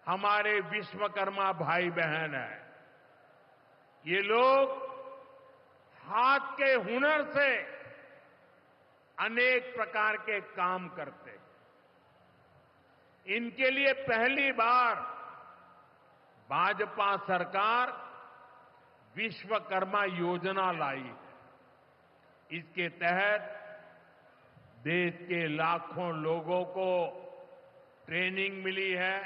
हमारे विश्वकर्मा भाई बहन हैं। ये लोग हाथ के हुनर से अनेक प्रकार के काम करते हैं। इनके लिए पहली बार भाजपा सरकार विश्वकर्मा योजना लाई है। इसके तहत देश के लाखों लोगों को ट्रेनिंग मिली है,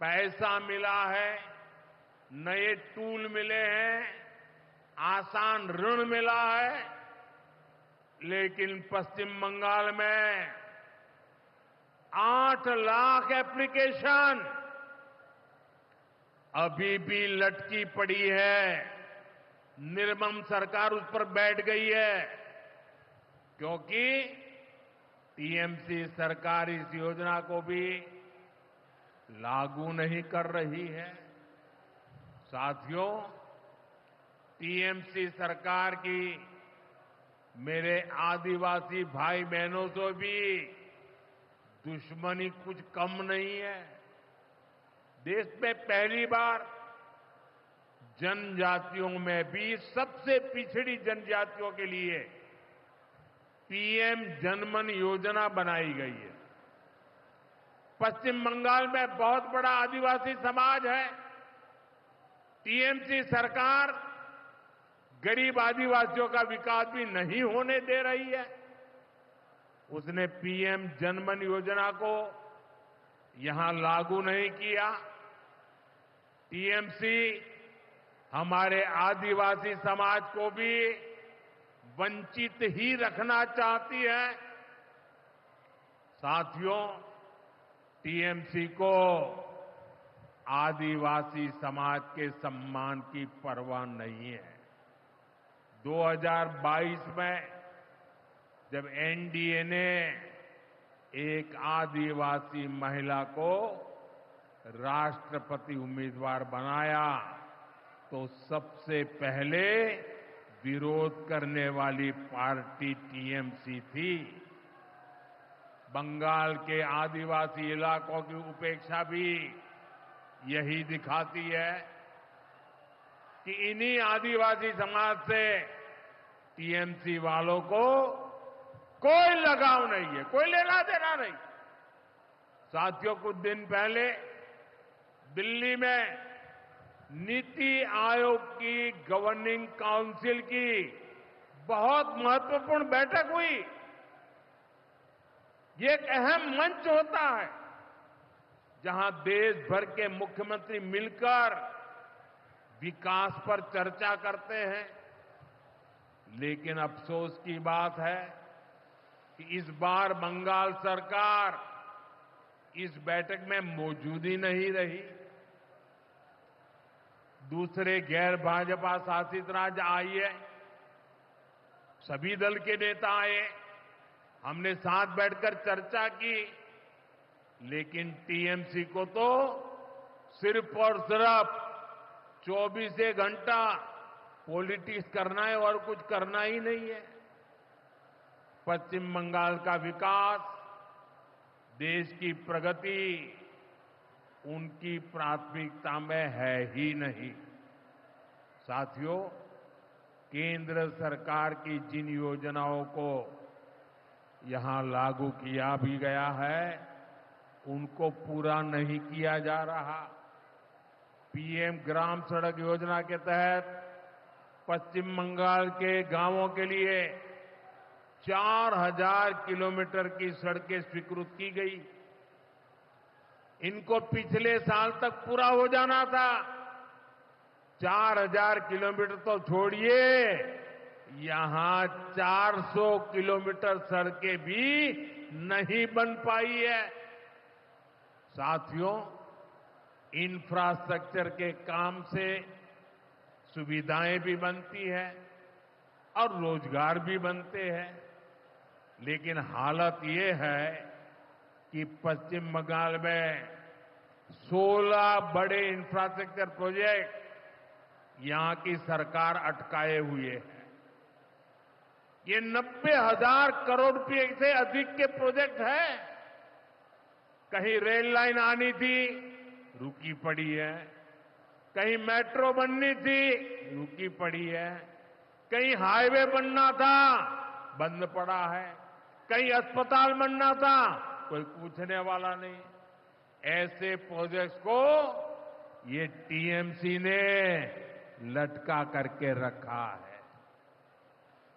पैसा मिला है, नए टूल मिले हैं, आसान ऋण मिला है। लेकिन पश्चिम बंगाल में 8 लाख एप्लीकेशन अभी भी लटकी पड़ी है। निर्मम सरकार उस पर बैठ गई है, क्योंकि टीएमसी सरकार इस योजना को भी लागू नहीं कर रही है। साथियों, टीएमसी सरकार की मेरे आदिवासी भाई बहनों से भी दुश्मनी कुछ कम नहीं है। देश में पहली बार जनजातियों में भी सबसे पिछड़ी जनजातियों के लिए पीएम जनमन योजना बनाई गई है। पश्चिम बंगाल में बहुत बड़ा आदिवासी समाज है। टीएमसी सरकार गरीब आदिवासियों का विकास भी नहीं होने दे रही है। उसने पीएम जनमन योजना को यहां लागू नहीं किया। टीएमसी हमारे आदिवासी समाज को भी वंचित ही रखना चाहती है। साथियों, टीएमसी को आदिवासी समाज के सम्मान की परवाह नहीं है। 2022 में जब एनडीए ने एक आदिवासी महिला को राष्ट्रपति उम्मीदवार बनाया तो सबसे पहले विरोध करने वाली पार्टी टीएमसी थी। बंगाल के आदिवासी इलाकों की उपेक्षा भी यही दिखाती है कि इन्हीं आदिवासी समाज से टीएमसी वालों को कोई लगाव नहीं है, कोई लेना देना नहीं। साथियों, कुछ दिन पहले दिल्ली में नीति आयोग की गवर्निंग काउंसिल की बहुत महत्वपूर्ण बैठक हुई। ये एक अहम मंच होता है जहां देश भर के मुख्यमंत्री मिलकर विकास पर चर्चा करते हैं। लेकिन अफसोस की बात है कि इस बार बंगाल सरकार इस बैठक में मौजूद ही नहीं रही। दूसरे गैर भाजपा शासित राज्य आए, सभी दल के नेता आए, हमने साथ बैठकर चर्चा की, लेकिन टीएमसी को तो सिर्फ और सिर्फ 24 घंटा पॉलिटिक्स करना है और कुछ करना ही नहीं है। पश्चिम बंगाल का विकास, देश की प्रगति उनकी प्राथमिकता में है ही नहीं। साथियों, केंद्र सरकार की जिन योजनाओं को यहां लागू किया भी गया है, उनको पूरा नहीं किया जा रहा। पीएम ग्राम सड़क योजना के तहत पश्चिम बंगाल के गांवों के लिए 4000 किलोमीटर की सड़कें स्वीकृत की गई। इनको पिछले साल तक पूरा हो जाना था। 4000 किलोमीटर तो छोड़िए, यहां 400 किलोमीटर सड़कें भी नहीं बन पाई है। साथियों, इंफ्रास्ट्रक्चर के काम से सुविधाएं भी बनती है और रोजगार भी बनते हैं। लेकिन हालत ये है कि पश्चिम बंगाल में 16 बड़े इंफ्रास्ट्रक्चर प्रोजेक्ट यहां की सरकार अटकाए हुए है। ये 90,000 करोड़ रुपए से अधिक के प्रोजेक्ट हैं। कहीं रेल लाइन आनी थी, रुकी पड़ी है। कहीं मेट्रो बननी थी, रुकी पड़ी है। कहीं हाईवे बनना था, बंद पड़ा है। कहीं अस्पताल बनना था, कोई पूछने वाला नहीं। ऐसे प्रोजेक्ट्स को ये टीएमसी ने लटका करके रखा है।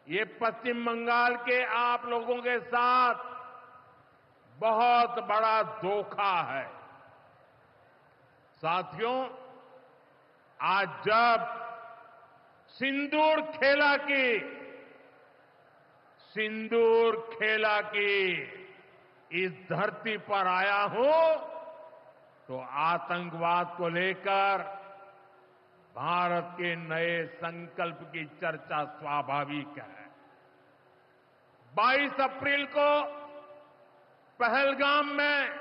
ये पश्चिम बंगाल के आप लोगों के साथ बहुत बड़ा धोखा है। साथियों, आज जब सिंदूर खेला की इस धरती पर आया हूं, तो आतंकवाद को लेकर भारत के नए संकल्प की चर्चा स्वाभाविक है। 22 अप्रैल को पहलगाम में,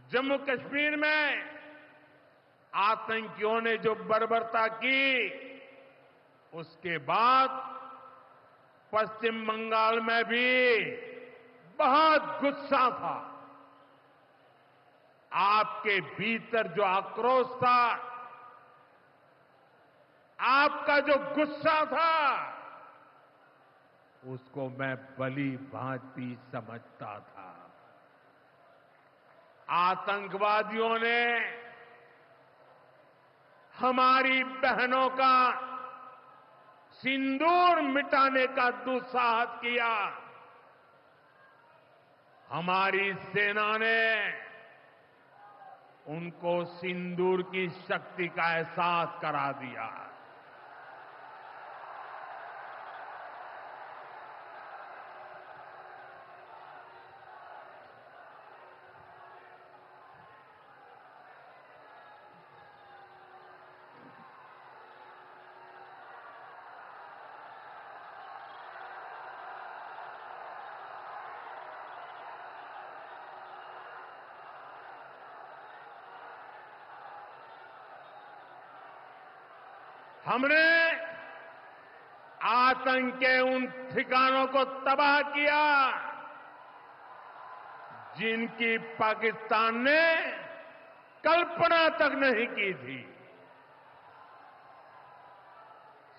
जम्मू कश्मीर में आतंकियों ने जो बर्बरता की, उसके बाद पश्चिम बंगाल में भी बहुत गुस्सा था। आपके भीतर जो आक्रोश था, आपका जो गुस्सा था, उसको मैं भली भांति समझता था। आतंकवादियों ने हमारी बहनों का सिंदूर मिटाने का दुस्साहस किया। हमारी सेना ने उनको सिंदूर की शक्ति का एहसास करा दिया। हमने आतंक के उन ठिकानों को तबाह किया जिनकी पाकिस्तान ने कल्पना तक नहीं की थी।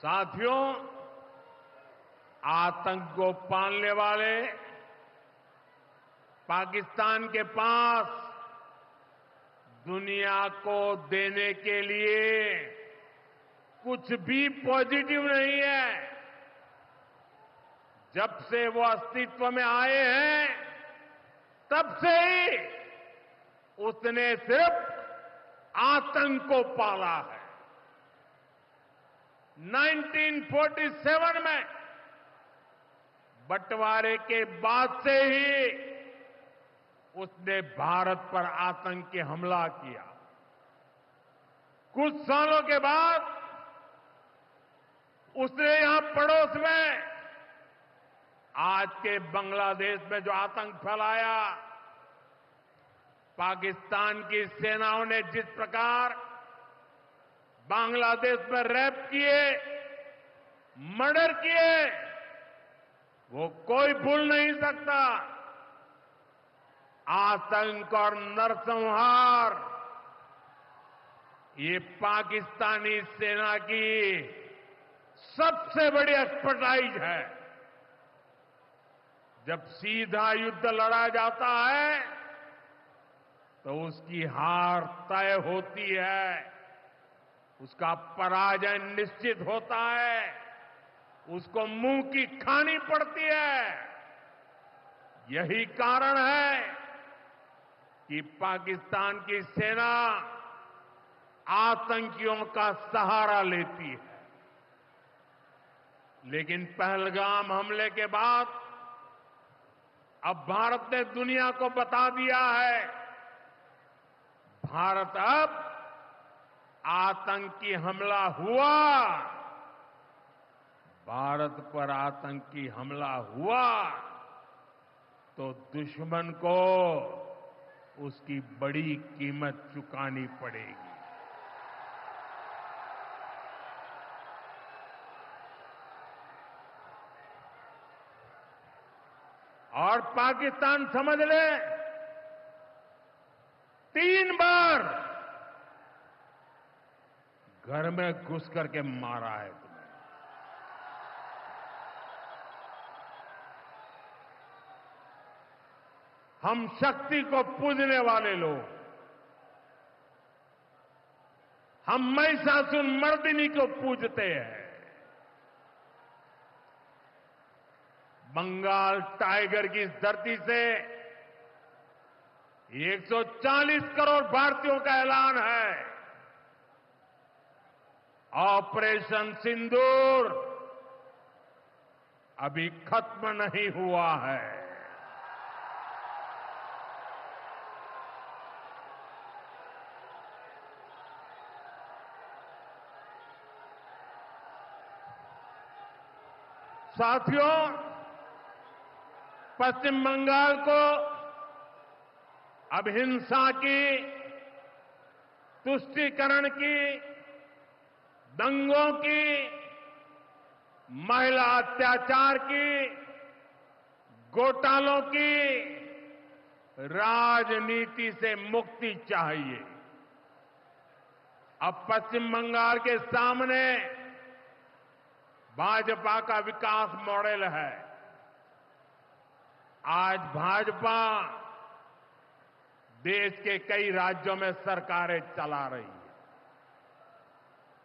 साथियों, आतंक को पालने वाले पाकिस्तान के पास दुनिया को देने के लिए कुछ भी पॉजिटिव नहीं है। जब से वो अस्तित्व में आए हैं तब से ही उसने सिर्फ आतंक को पाला है। 1947 में बंटवारे के बाद से ही उसने भारत पर आतंक के हमला किया। कुछ सालों के बाद उसने यहां पड़ोस में आज के बांग्लादेश में जो आतंक फैलाया, पाकिस्तान की सेनाओं ने जिस प्रकार बांग्लादेश में रेप किए, मर्डर किए, वो कोई भूल नहीं सकता। आतंक और नरसंहार ये पाकिस्तानी सेना की सबसे बड़ी एक्सपर्टाइज है। जब सीधा युद्ध लड़ा जाता है तो उसकी हार तय होती है, उसका पराजय निश्चित होता है, उसको मुंह की खानी पड़ती है। यही कारण है कि पाकिस्तान की सेना आतंकियों का सहारा लेती है। लेकिन पहलगाम हमले के बाद अब भारत ने दुनिया को बता दिया है, भारत अब आतंकी हमला हुआ, भारत पर आतंकी हमला हुआ तो दुश्मन को उसकी बड़ी कीमत चुकानी पड़ेगी। और पाकिस्तान समझ ले, 3 बार घर में घुस करके मारा है तुम्हें। हम शक्ति को पूजने वाले लोग, हम महिषासुर मर्दिनी को पूजते हैं। बंगाल टाइगर की इस धरती से 140 करोड़ भारतीयों का ऐलान है। ऑपरेशन सिंदूर अभी खत्म नहीं हुआ है। साथियों, पश्चिम बंगाल को अब हिंसा की, तुष्टीकरण की, दंगों की, महिला अत्याचार की, घोटालों की राजनीति से मुक्ति चाहिए। अब पश्चिम बंगाल के सामने भाजपा का विकास मॉडल है। आज भाजपा देश के कई राज्यों में सरकारें चला रही है।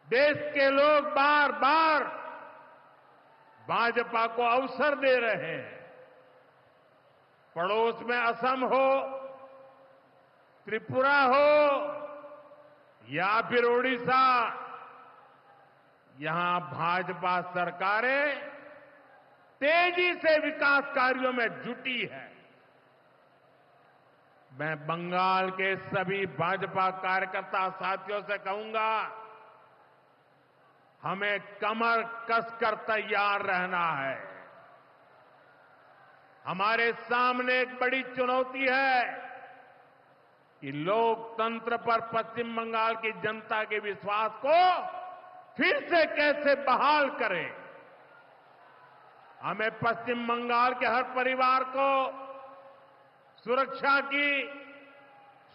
देश के लोग बार बार भाजपा को अवसर दे रहे हैं। पड़ोस में असम हो, त्रिपुरा हो या फिर ओडिशा, यहां भाजपा सरकारें तेजी से विकास कार्यों में जुटी है। मैं बंगाल के सभी भाजपा कार्यकर्ता साथियों से कहूंगा, हमें कमर कसकर तैयार रहना है। हमारे सामने एक बड़ी चुनौती है कि लोकतंत्र पर पश्चिम बंगाल की जनता के विश्वास को फिर से कैसे बहाल करें। हमें पश्चिम बंगाल के हर परिवार को सुरक्षा की,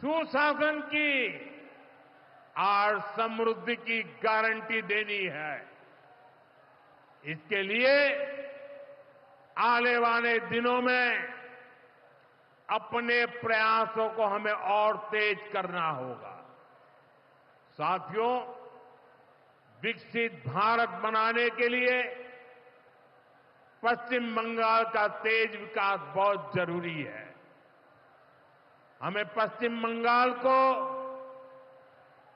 सुशासन की और समृद्धि की गारंटी देनी है। इसके लिए आने वाले दिनों में अपने प्रयासों को हमें और तेज करना होगा। साथियों, विकसित भारत बनाने के लिए पश्चिम बंगाल का तेज विकास बहुत जरूरी है। हमें पश्चिम बंगाल को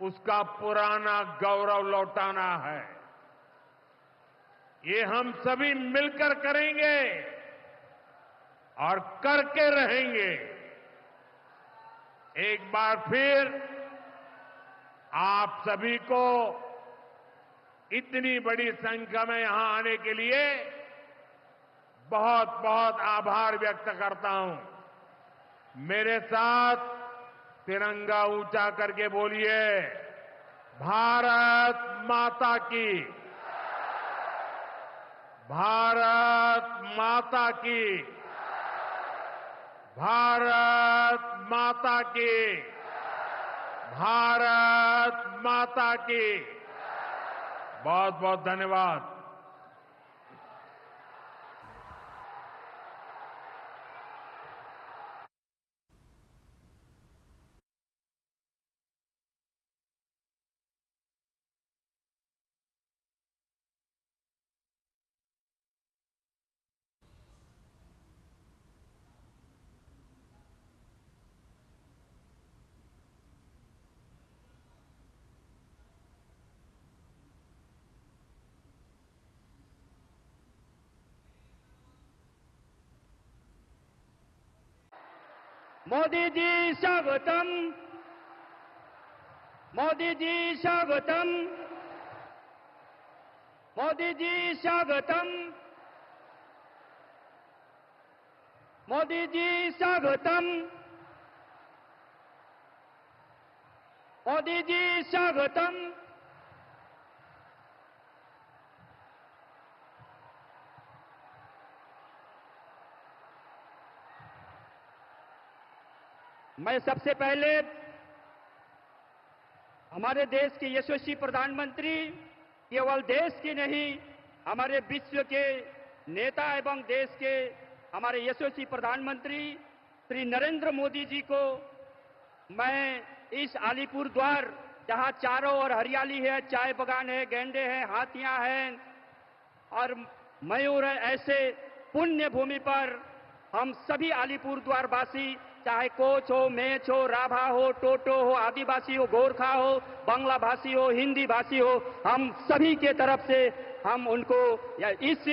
उसका पुराना गौरव लौटाना है। ये हम सभी मिलकर करेंगे और करके रहेंगे। एक बार फिर आप सभी को इतनी बड़ी संख्या में यहां आने के लिए बहुत बहुत आभार व्यक्त करता हूं। मेरे साथ तिरंगा ऊंचा करके बोलिए, भारत माता की, भारत माता की, भारत माता की, भारत माता की। बहुत बहुत धन्यवाद। मोदी जी स्वागतम, मोदी जी स्वागतम, मोदी जी स्वागतम, मोदी जी स्वागतम, मोदी जी स्वागतम। मैं सबसे पहले हमारे देश के यशस्वी प्रधानमंत्री, केवल देश की नहीं हमारे विश्व के नेता एवं देश के हमारे यशस्वी प्रधानमंत्री श्री नरेंद्र मोदी जी को मैं इस अलीपुर द्वार, जहां चारों ओर हरियाली है, चाय बगान है, गैंडे हैं, हाथियां हैं और मयूर है, ऐसे पुण्य भूमि पर हम सभी अलीपुर द्वार वासी, चाहे कोच हो, मेच हो, राभा हो, टोटो हो, आदिवासी हो, गोरखा हो, बांग्ला भाषी हो, हिंदी भाषी हो, हम सभी के तरफ से हम उनको इस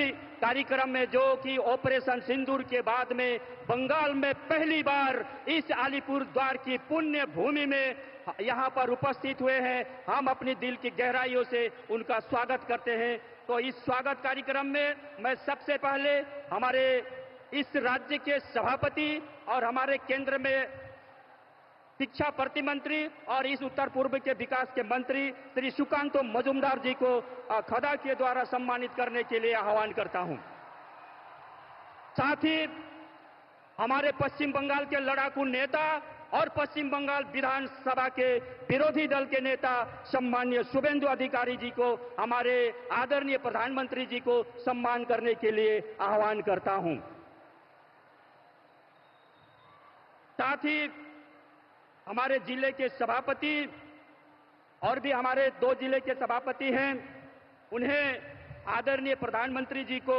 कार्यक्रम में, जो कि ऑपरेशन सिंदूर के बाद में बंगाल में पहली बार इस अलीपुर द्वार की पुण्य भूमि में यहां पर उपस्थित हुए हैं, हम अपनी दिल की गहराइयों से उनका स्वागत करते हैं। तो इस स्वागत कार्यक्रम में मैं सबसे पहले हमारे इस राज्य के सभापति और हमारे केंद्र में शिक्षा प्रतिमंत्री और इस उत्तर पूर्व के विकास के मंत्री श्री सुकांतो मजुमदार जी को खदा के द्वारा सम्मानित करने के लिए आह्वान करता हूं। साथ ही हमारे पश्चिम बंगाल के लड़ाकू नेता और पश्चिम बंगाल विधानसभा के विरोधी दल के नेता सम्माननीय शुभेंदु अधिकारी जी को, हमारे आदरणीय प्रधानमंत्री जी को सम्मान करने के लिए आह्वान करता हूं। साथ ही हमारे जिले के सभापति और भी हमारे 2 जिले के सभापति हैं, उन्हें आदरणीय प्रधानमंत्री जी को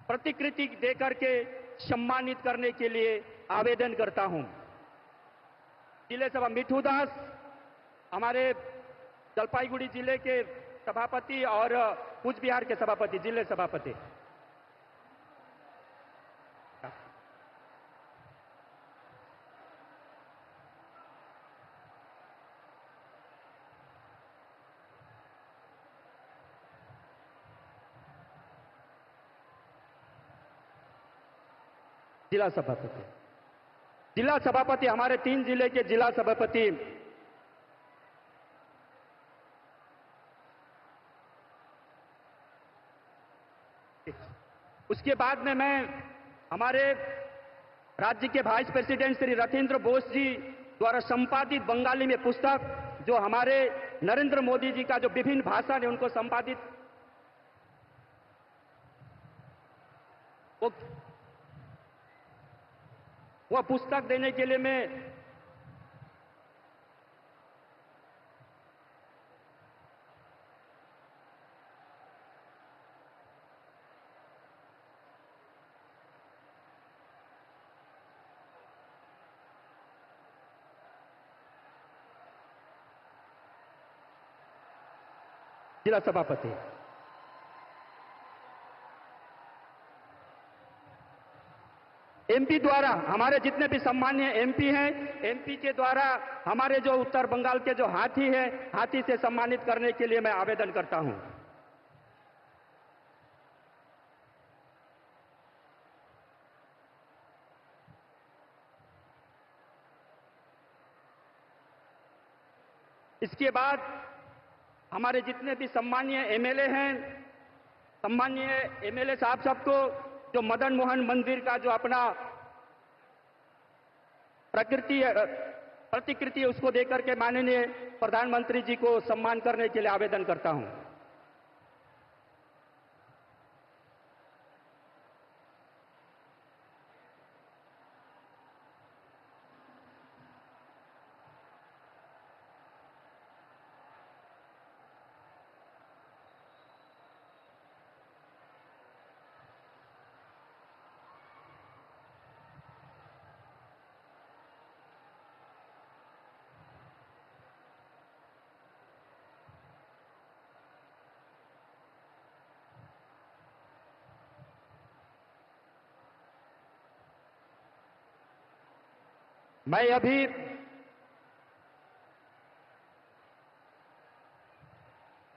प्रतिकृति देकर के सम्मानित करने के लिए आवेदन करता हूं। जिले सभा मिठू दास, हमारे जलपाईगुड़ी जिले के सभापति और कूच बिहार के सभापति, जिले सभापति। जिला सभापति हमारे 3 जिले के जिला सभापति उसके बाद में मैं हमारे राज्य के वाइस प्रेसिडेंट श्री रथिंद्र बोस जी द्वारा संपादित बंगाली में पुस्तक जो हमारे नरेंद्र मोदी जी का जो विभिन्न भाषा ने उनको संपादित वह पुस्तक देने के लिए मैं जिला सभापति एमपी द्वारा हमारे जितने भी सम्मान्य एमपी हैं, एमपी के द्वारा हमारे जो उत्तर बंगाल के जो हाथी हैं, हाथी से सम्मानित करने के लिए मैं आवेदन करता हूं। इसके बाद हमारे जितने भी सम्मानीय एमएलए हैं, सम्मानीय एमएलए साहब सबको जो मदन मोहन मंदिर का जो अपना प्रतिकृति है उसको देकर के माननीय प्रधानमंत्री जी को सम्मान करने के लिए आवेदन करता हूं। मैं अभी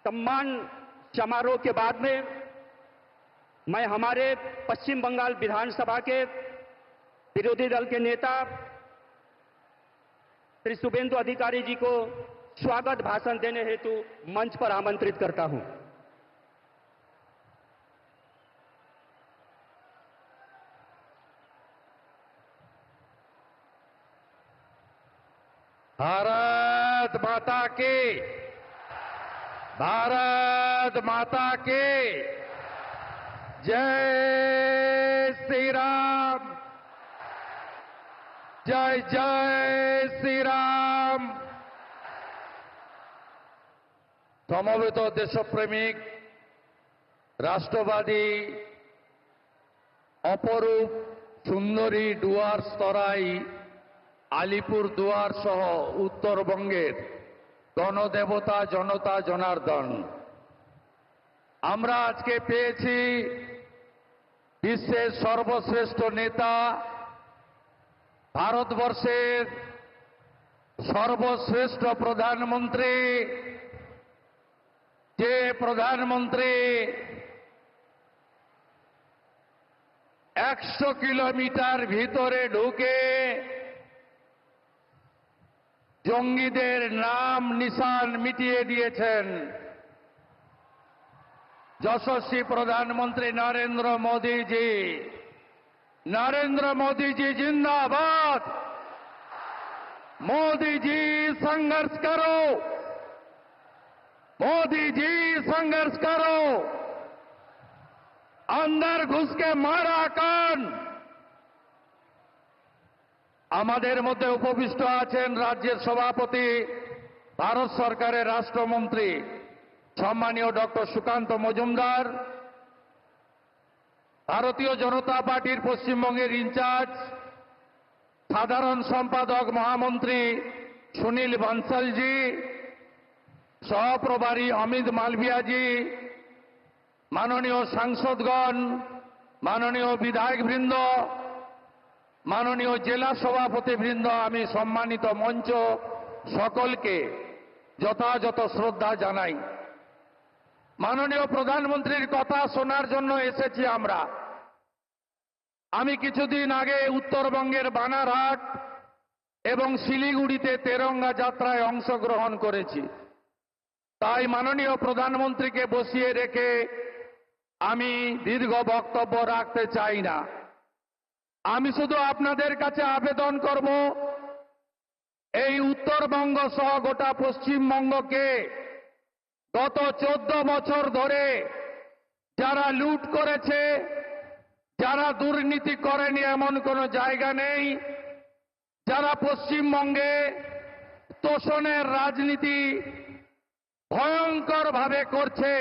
सम्मान समारोह के बाद में मैं हमारे पश्चिम बंगाल विधानसभा के विरोधी दल के नेता श्री शुभेंदु अधिकारी जी को स्वागत भाषण देने हेतु मंच पर आमंत्रित करता हूं। भारत माता की, भारत माता की जय श्री राम, जय जय श्री राम। সমবেত দেশপ্রেমিক রাষ্ট্রবাদী অপরূপ সুন্দরী ডুয়ার্স তরাই আলিপুর দুয়ার সহ উত্তরবঙ্গের গণদেবতা জনতা জনার্দন, আমরা আজকে পেয়েছি বিশ্বের সর্বশ্রেষ্ঠ নেতা, ভারতবর্ষের সর্বশ্রেষ্ঠ প্রধানমন্ত্রী, যে প্রধানমন্ত্রী 100 কিলোমিটার ভিতরে ঢুকে জঙ্গিদের নাম নিশান মিটিয়ে দিয়েছেন, যশস্বী প্রধানমন্ত্রী নরেন্দ্র মোদীজি। নরেন্দ্র মোদীজি जिंदाबाद। मोदी जी संघर्ष करो, मोदी जी संघर्ष करो, अंदर घुस के मारा कान। আমাদের মধ্যে উপবিষ্ট আছেন রাজ্যের সভাপতি, ভারত সরকারের রাষ্ট্রমন্ত্রী সম্মানীয় ডক্টর সুকান্ত মজুমদার, ভারতীয় জনতা পার্টির পশ্চিমবঙ্গের ইনচার্জ সাধারণ সম্পাদক মহামন্ত্রী সুনীল বনসলজি, সহপ্রভারী অমিত মালভিয়াজি, মাননীয় সাংসদগণ, মাননীয় বিধায়কবৃন্দ, মাননীয় জেলা সভাপতিবৃন্দ, আমি সম্মানিত মঞ্চ সকলকে যথাযথ শ্রদ্ধা জানাই। মাননীয় প্রধানমন্ত্রীর কথা শোনার জন্য এসেছি আমরা। আমি কিছুদিন আগে উত্তরবঙ্গের বানারহাট এবং শিলিগুড়িতে তেরঙ্গা যাত্রায় অংশগ্রহণ করেছি। তাই মাননীয় প্রধানমন্ত্রীকে বসিয়ে রেখে আমি দীর্ঘ বক্তব্য রাখতে চাই না। আমি শুধু আপনাদের কাছে আবেদন করব, এই উত্তরবঙ্গ সহ গোটা পশ্চিমবঙ্গকে গত 14 বছর ধরে যারা লুট করেছে, যারা দুর্নীতি করেনি এমন কোনো জায়গা নেই, যারা পশ্চিমবঙ্গে তোষণের রাজনীতি ভয়ঙ্করভাবে করছে,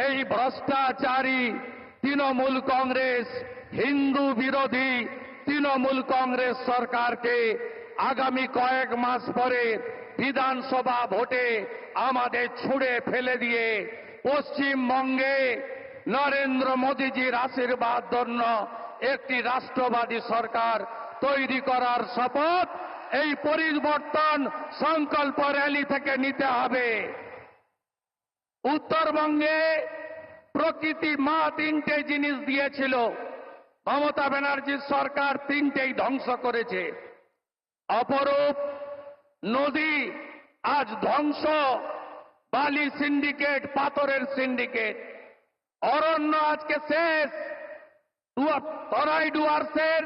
এই ভ্রষ্টাচারী তৃণমূল কংগ্রেস, হিন্দু বিরোধী তৃণমূল কংগ্রেস সরকারকে আগামী কয়েক মাস পরে বিধানসভা ভোটে আমাদের ছুঁড়ে ফেলে দিয়ে পশ্চিমবঙ্গে নরেন্দ্র মোদীজির আশীর্বাদ ধন্য একটি রাষ্ট্রবাদী সরকার তৈরি করার শপথ এই পরিবর্তন সংকল্প র্যালি থেকে নিতে হবে। উত্তরবঙ্গে প্রকৃতি মা তিনটে জিনিস দিয়েছিল, মমতা ব্যানার্জির সরকার তিনটেই ধ্বংস করেছে। অপরূপ নদী আজ ধ্বংস, বালি সিন্ডিকেট, পাথরের সিন্ডিকেট। অরণ্য আজকে শেষ, তরাই ডুয়ার্সের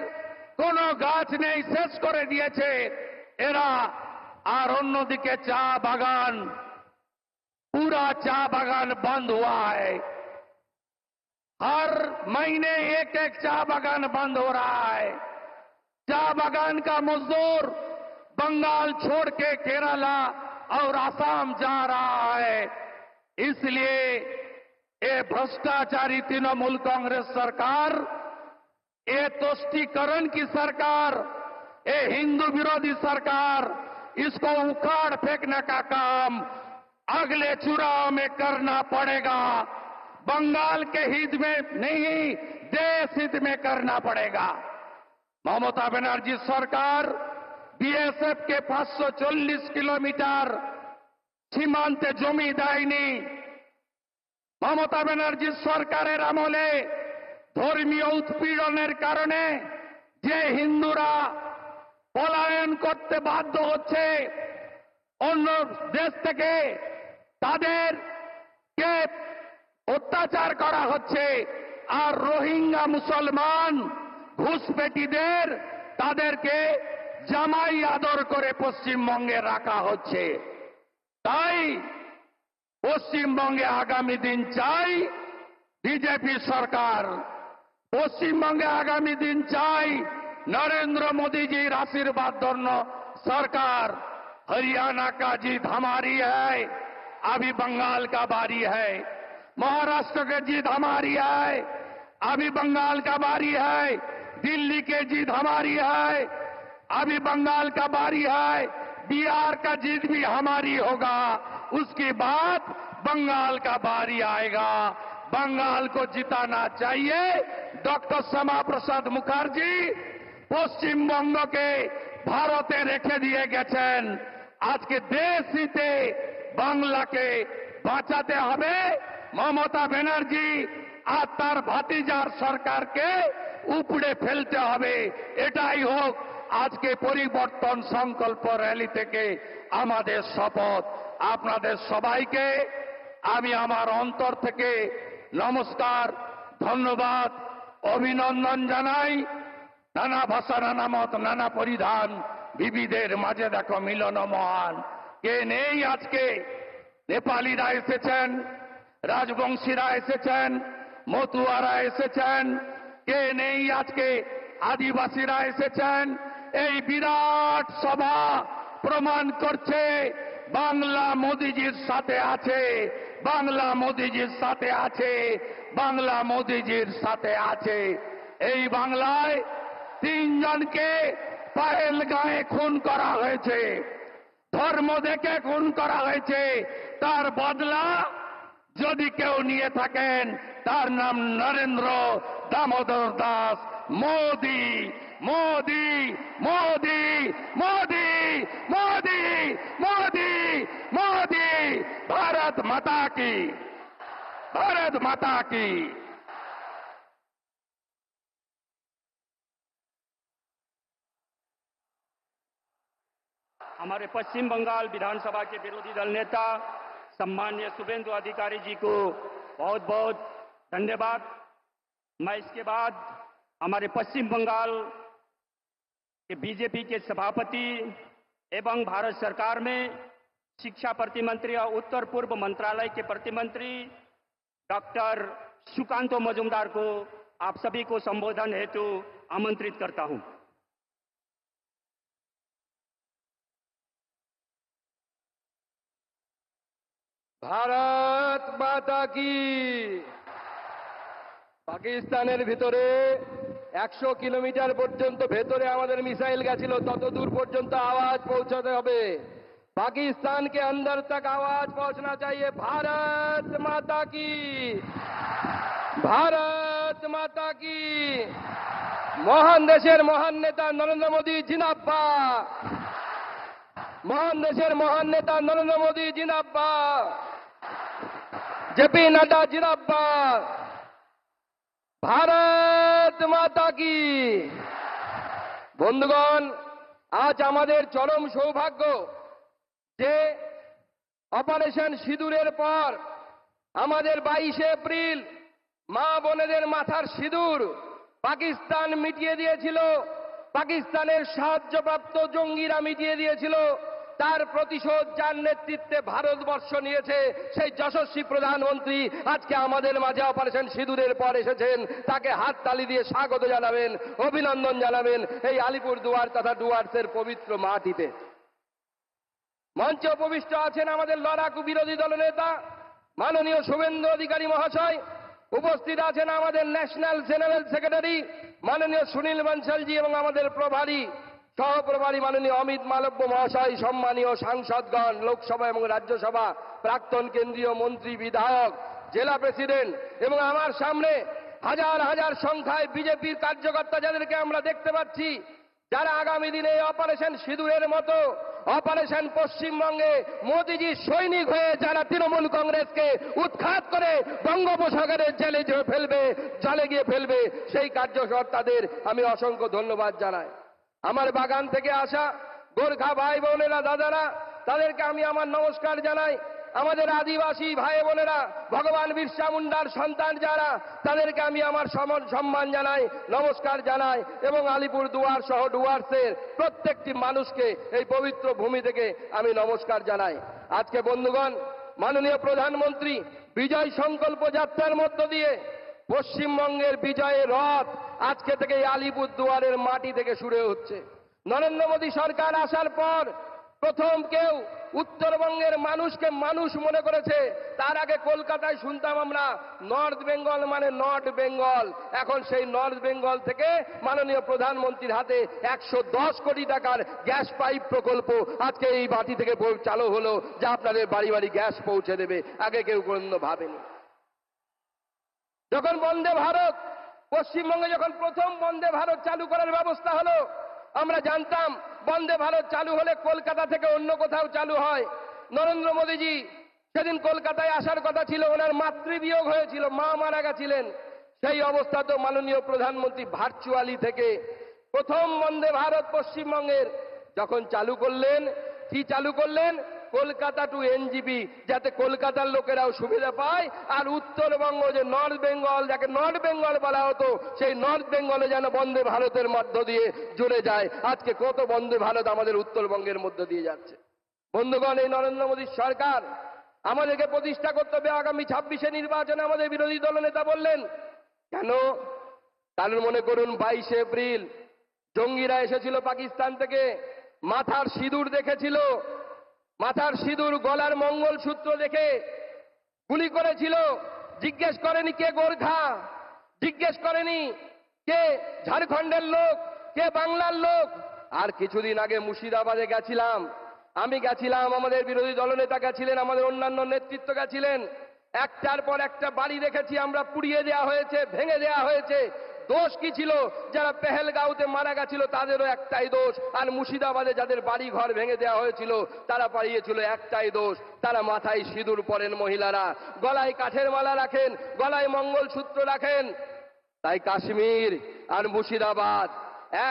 কোন গাছ নেই, শেষ করে দিয়েছে এরা। আর অন্যদিকে চা बागान, पूरा चा बागान बंद हुआ है। हर महीने एक एक चा बागान बंद हो रहा है। चा बागान का मजदूर बंगाल छोड़ के केरला और असम जा रहा है। इसलिए ये भ्रष्टाचारी तृणमूल कांग्रेस सरकार, ये तुष्टीकरण की सरकार, ये हिंदू विरोधी सरकार, इसको उखाड़ फेंकने का काम अगले चुनाव में करना पड़ेगा। बंगाल के हित में नहीं, देश हित में करना पड़ेगा। ममता बनर्जी सरकार बीएसएफ के 540 किलोमीटर সীমান্তে জমি দেয়নি। মমতা ব্যানার্জি সরকারের আমলে ধর্মীয় উৎপীড়নের কারণে যে হিন্দুরা পলায়ন করতে বাধ্য হচ্ছে অন্য দেশ থেকে, তাদেরকে অত্যাচার করা হচ্ছে। আর রোহিঙ্গা মুসলমান ঘুষপেটিদের তাদেরকে জামাই আদর করে পশ্চিমবঙ্গে রাখা হচ্ছে। তাই পশ্চিমবঙ্গে আগামী দিন চাই বিজেপি সরকার, পশ্চিমবঙ্গে আগামী दिन চাই नरेंद्र मोदी जी आशीर्वाद धন্য सरकार। हरियाणा का जीत हमारी है, अभी बंगाल का बारी है। महाराष्ट्र की जीत हमारी है, अभी बंगाल का बारी है। दिल्ली की जीत हमारी है, अभी बंगाल का बारी है। बिहार का जीत भी हमारी होगा, उसके बाद बंगाल का बारी आएगा। बंगाल को जिताना चाहिए। डॉक्टर श्यामा प्रसाद मुखर्जी পশ্চিমবঙ্গকে ভারতে রেখে দিয়ে গেছেন। আজকে দেশ হিতে বাংলাকে বাঁচাতে হবে। মমতা ব্যানার্জি আর তার ভাতিজার সরকারকে উপড়ে ফেলতে হবে। এটাই হোক আজকে পরিবর্তন সংকল্প র্যালি থেকে আমাদের শপথ। আপনাদের সবাইকে আমি আমার অন্তর থেকে নমস্কার, ধন্যবাদ, অভিনন্দন জানাই। নানা ভাষা, নানা মত, নানা পরিধান, বিবিধের মাঝে দেখো মিলন মহান। কে নেই আজকে? নেপালিরা এসেছেন, রাজবংশীরা এসেছেন, মতুয়ারা এসেছেন। কে নেই আজকে? আদিবাসীরা এসেছেন। এই বিরাট সভা প্রমাণ করছে বাংলা মোদিজির সাথে আছে, বাংলা মোদিজির সাথে আছে, বাংলা মোদিজির সাথে আছে। এই বাংলায় তিনজনকে পাহেলগাঁয়ে খুন করা হয়েছে, ধর্ম দেখে খুন করা হয়েছে। তার বদলা যদি কেউ নিয়ে থাকেন তার নাম নরেন্দ্র দামোদর দাস মোদি। মোদি মোদি মোদি মোদি মোদি মোদি। भारत माता की, भारत माता की। हमारे पश्चिम बंगाल विधानसभा के विरोधी दल नेता सम्माननीय शुभेंदु अधिकारी जी को बहुत बहुत धन्यवाद। मैं इसके बाद हमारे पश्चिम बंगाल के बीजेपी के सभापति एवं भारत सरकार में शिक्षा प्रतिमंत्री और उत्तर पूर्व मंत्रालय के प्रतिमंत्री डॉक्टर सुकांतो मजुमदार को आप सभी को संबोधन हेतु आमंत्रित करता हूं। ভারত মাতা কি। পাকিস্তানের ভিতরে 100 কিলোমিটার পর্যন্ত ভেতরে আমাদের মিসাইল গেছিল, তত দূর পর্যন্ত আওয়াজ পৌঁছাতে হবে। पाकिस्तान के अंदर तक आवाज पहुंचना चाहिए। भारत माता की, भारत माता की। মহান দেশের মহান নেতা নরেন্দ্র মোদী জিন্দাবাদ। মহান দেশের মহান নেতা নরেন্দ্র মোদী জিন্দাবাদ। জেপি নাড্ডা জিন্দাবাদ। ভারত মাতা কি। বন্ধুগণ, আজ আমাদের চরম সৌভাগ্য যে অপারেশন সিঁদুরের পর আমাদের 22 এপ্রিল মা বোনেদের মাথার সিঁদুর পাকিস্তান মিটিয়ে দিয়েছিল, পাকিস্তানের সাহায্যপ্রাপ্ত জঙ্গিরা মিটিয়ে দিয়েছিল। তার প্রতিশোধ যার নেতৃত্বে ভারতবর্ষ নিয়েছে, সেই যশস্বী প্রধানমন্ত্রী আজকে আমাদের মাঝে অপারেশন সিঁদুরের পর এসেছেন। তাকে হাততালি দিয়ে স্বাগত জানাবেন, অভিনন্দন জানাবেন এই আলিপুরদুয়ার তথা ডুয়ার্সের পবিত্র মাটিতে। মঞ্চে উপবিষ্ট আছেন আমাদের লড়াকু বিরোধী দলনেতা মাননীয় শুভেন্দু অধিকারী মহাশয়। উপস্থিত আছেন আমাদের ন্যাশনাল জেনারেল সেক্রেটারি মাননীয় সুনীল বনশালজি এবং আমাদের প্রভারী সহপ্রভারী মাননীয় অমিত মালব্য মহাশয়, সম্মানীয় সাংসদগণ, লোকসভা এবং রাজ্যসভা প্রাক্তন কেন্দ্রীয় মন্ত্রী, বিধায়ক, জেলা প্রেসিডেন্ট এবং আমার সামনে হাজার হাজার সংখ্যায় বিজেপির কার্যকর্তা যাদেরকে আমরা দেখতে পাচ্ছি, যারা আগামী দিনে অপারেশন সিঁদুরের মতো অপারেশন পশ্চিমবঙ্গে মোদিজি সৈনিক হয়ে যারা তৃণমূল কংগ্রেসকে উৎখাত করে বঙ্গোপসাগরের জেলে ফেলবে, জলে গিয়ে ফেলবে, সেই কার্যকর্তাদের আমি অসংখ্য ধন্যবাদ জানাই। আমার বাগান থেকে আসা গোর্খা ভাই বোনেরা, দাদারা, তাদেরকে আমি আমার নমস্কার জানাই। আমাদের আদিবাসী ভাই বোনেরা, ভগবান বিরসা মুন্ডার সন্তান যারা, তাদেরকে আমি আমার সম্মান জানাই, নমস্কার জানাই এবং আলিপুর দুয়ার সহ ডুয়ার্সের প্রত্যেকটি মানুষকে এই পবিত্র ভূমি থেকে আমি নমস্কার জানাই। আজকে বন্ধুগণ, মাননীয় প্রধানমন্ত্রী বিজয় সংকল্প যাত্রার মধ্য দিয়ে পশ্চিমবঙ্গের বিজয়ের রথ আজকে থেকে এই আলিপুর দুয়ারের মাটি থেকে শুরু হচ্ছে। নরেন্দ্র মোদী সরকার আসার পর প্রথম কেউ উত্তরবঙ্গের মানুষকে মানুষ মনে করেছে। তার আগে কলকাতায় শুনতাম আমরা নর্থ বেঙ্গল মানে নর্থ বেঙ্গল। এখন সেই নর্থ বেঙ্গল থেকে মাননীয় প্রধানমন্ত্রীর হাতে 110 কোটি টাকার গ্যাস পাইপ প্রকল্প আজকে এই মাটি থেকে চালু হলো, যা আপনাদের বাড়ি বাড়ি গ্যাস পৌঁছে দেবে। আগে কেউ কোনো ভাবেনি। যখন বন্দে ভারত পশ্চিমবঙ্গে যখন প্রথম বন্দে ভারত চালু করার ব্যবস্থা হলো, আমরা জানতাম বন্দে ভারত চালু হলে কলকাতা থেকে অন্য কোথাও চালু হয়। নরেন্দ্র মোদীজি সেদিন কলকাতায় আসার কথা ছিল, ওনার মাতৃবিয়োগ হয়েছিল, মা মারা গেছিলেন। সেই অবস্থাতেও মাননীয় প্রধানমন্ত্রী ভার্চুয়ালি থেকে প্রথম বন্দে ভারত পশ্চিমবঙ্গের যখন চালু করলেন, কি চালু করলেন? কলকাতা টু এনজিপি, যাতে কলকাতার লোকেরাও সুবিধা পায় আর উত্তরবঙ্গ যে নর্থ বেঙ্গল, যাকে নর্থ বেঙ্গল বলা হতো, সেই নর্থ বেঙ্গলে যেন বন্দে ভারতের মধ্য দিয়ে জুড়ে যায়। আজকে কত বন্দে ভারত আমাদের উত্তরবঙ্গের মধ্য দিয়ে যাচ্ছে। বন্ধুগণ, এই নরেন্দ্র মোদীর সরকার আমাদেরকে প্রতিষ্ঠা করতে হবে আগামী 26 নির্বাচনে। আমাদের বিরোধী দলনেতা বললেন কেন? কারণ মনে করুন 22 এপ্রিল জঙ্গিরা এসেছিল পাকিস্তান থেকে, মাথার সিঁদুর দেখেছিল, মাথার সিঁদুর, গলার মঙ্গলসূত্র দেখে গুলি করেছিল। জিজ্ঞেস করেনি কে গোর্খা, জিজ্ঞেস করেনি কে ঝাড়খণ্ডের লোক, কে বাংলার লোক। আর কিছুদিন আগে মুর্শিদাবাদে গেছিলাম, আমি গেছিলাম, আমাদের বিরোধী দলনেতা গেছিলেন, আমাদের অন্যান্য নেতৃত্ব গেছিলেন। একটার পর একটা বাড়ি দেখেছি আমরা, পুড়িয়ে দেওয়া হয়েছে, ভেঙে দেওয়া হয়েছে। দোষ কি ছিল? যারা পেহেলগাঁওতে মারা গেছিল তাদেরও একটাই দোষ, আর মুর্শিদাবাদে যাদের বাড়ি ঘর ভেঙে দেওয়া হয়েছিল তারা পালিয়েছিল, একটাই দোষ, তারা মাথায় সিঁদুর পরেন মহিলারা, গলায় কাঠের মালা রাখেন, গলায় মঙ্গলসূত্র রাখেন। তাই কাশ্মীর আর মুর্শিদাবাদ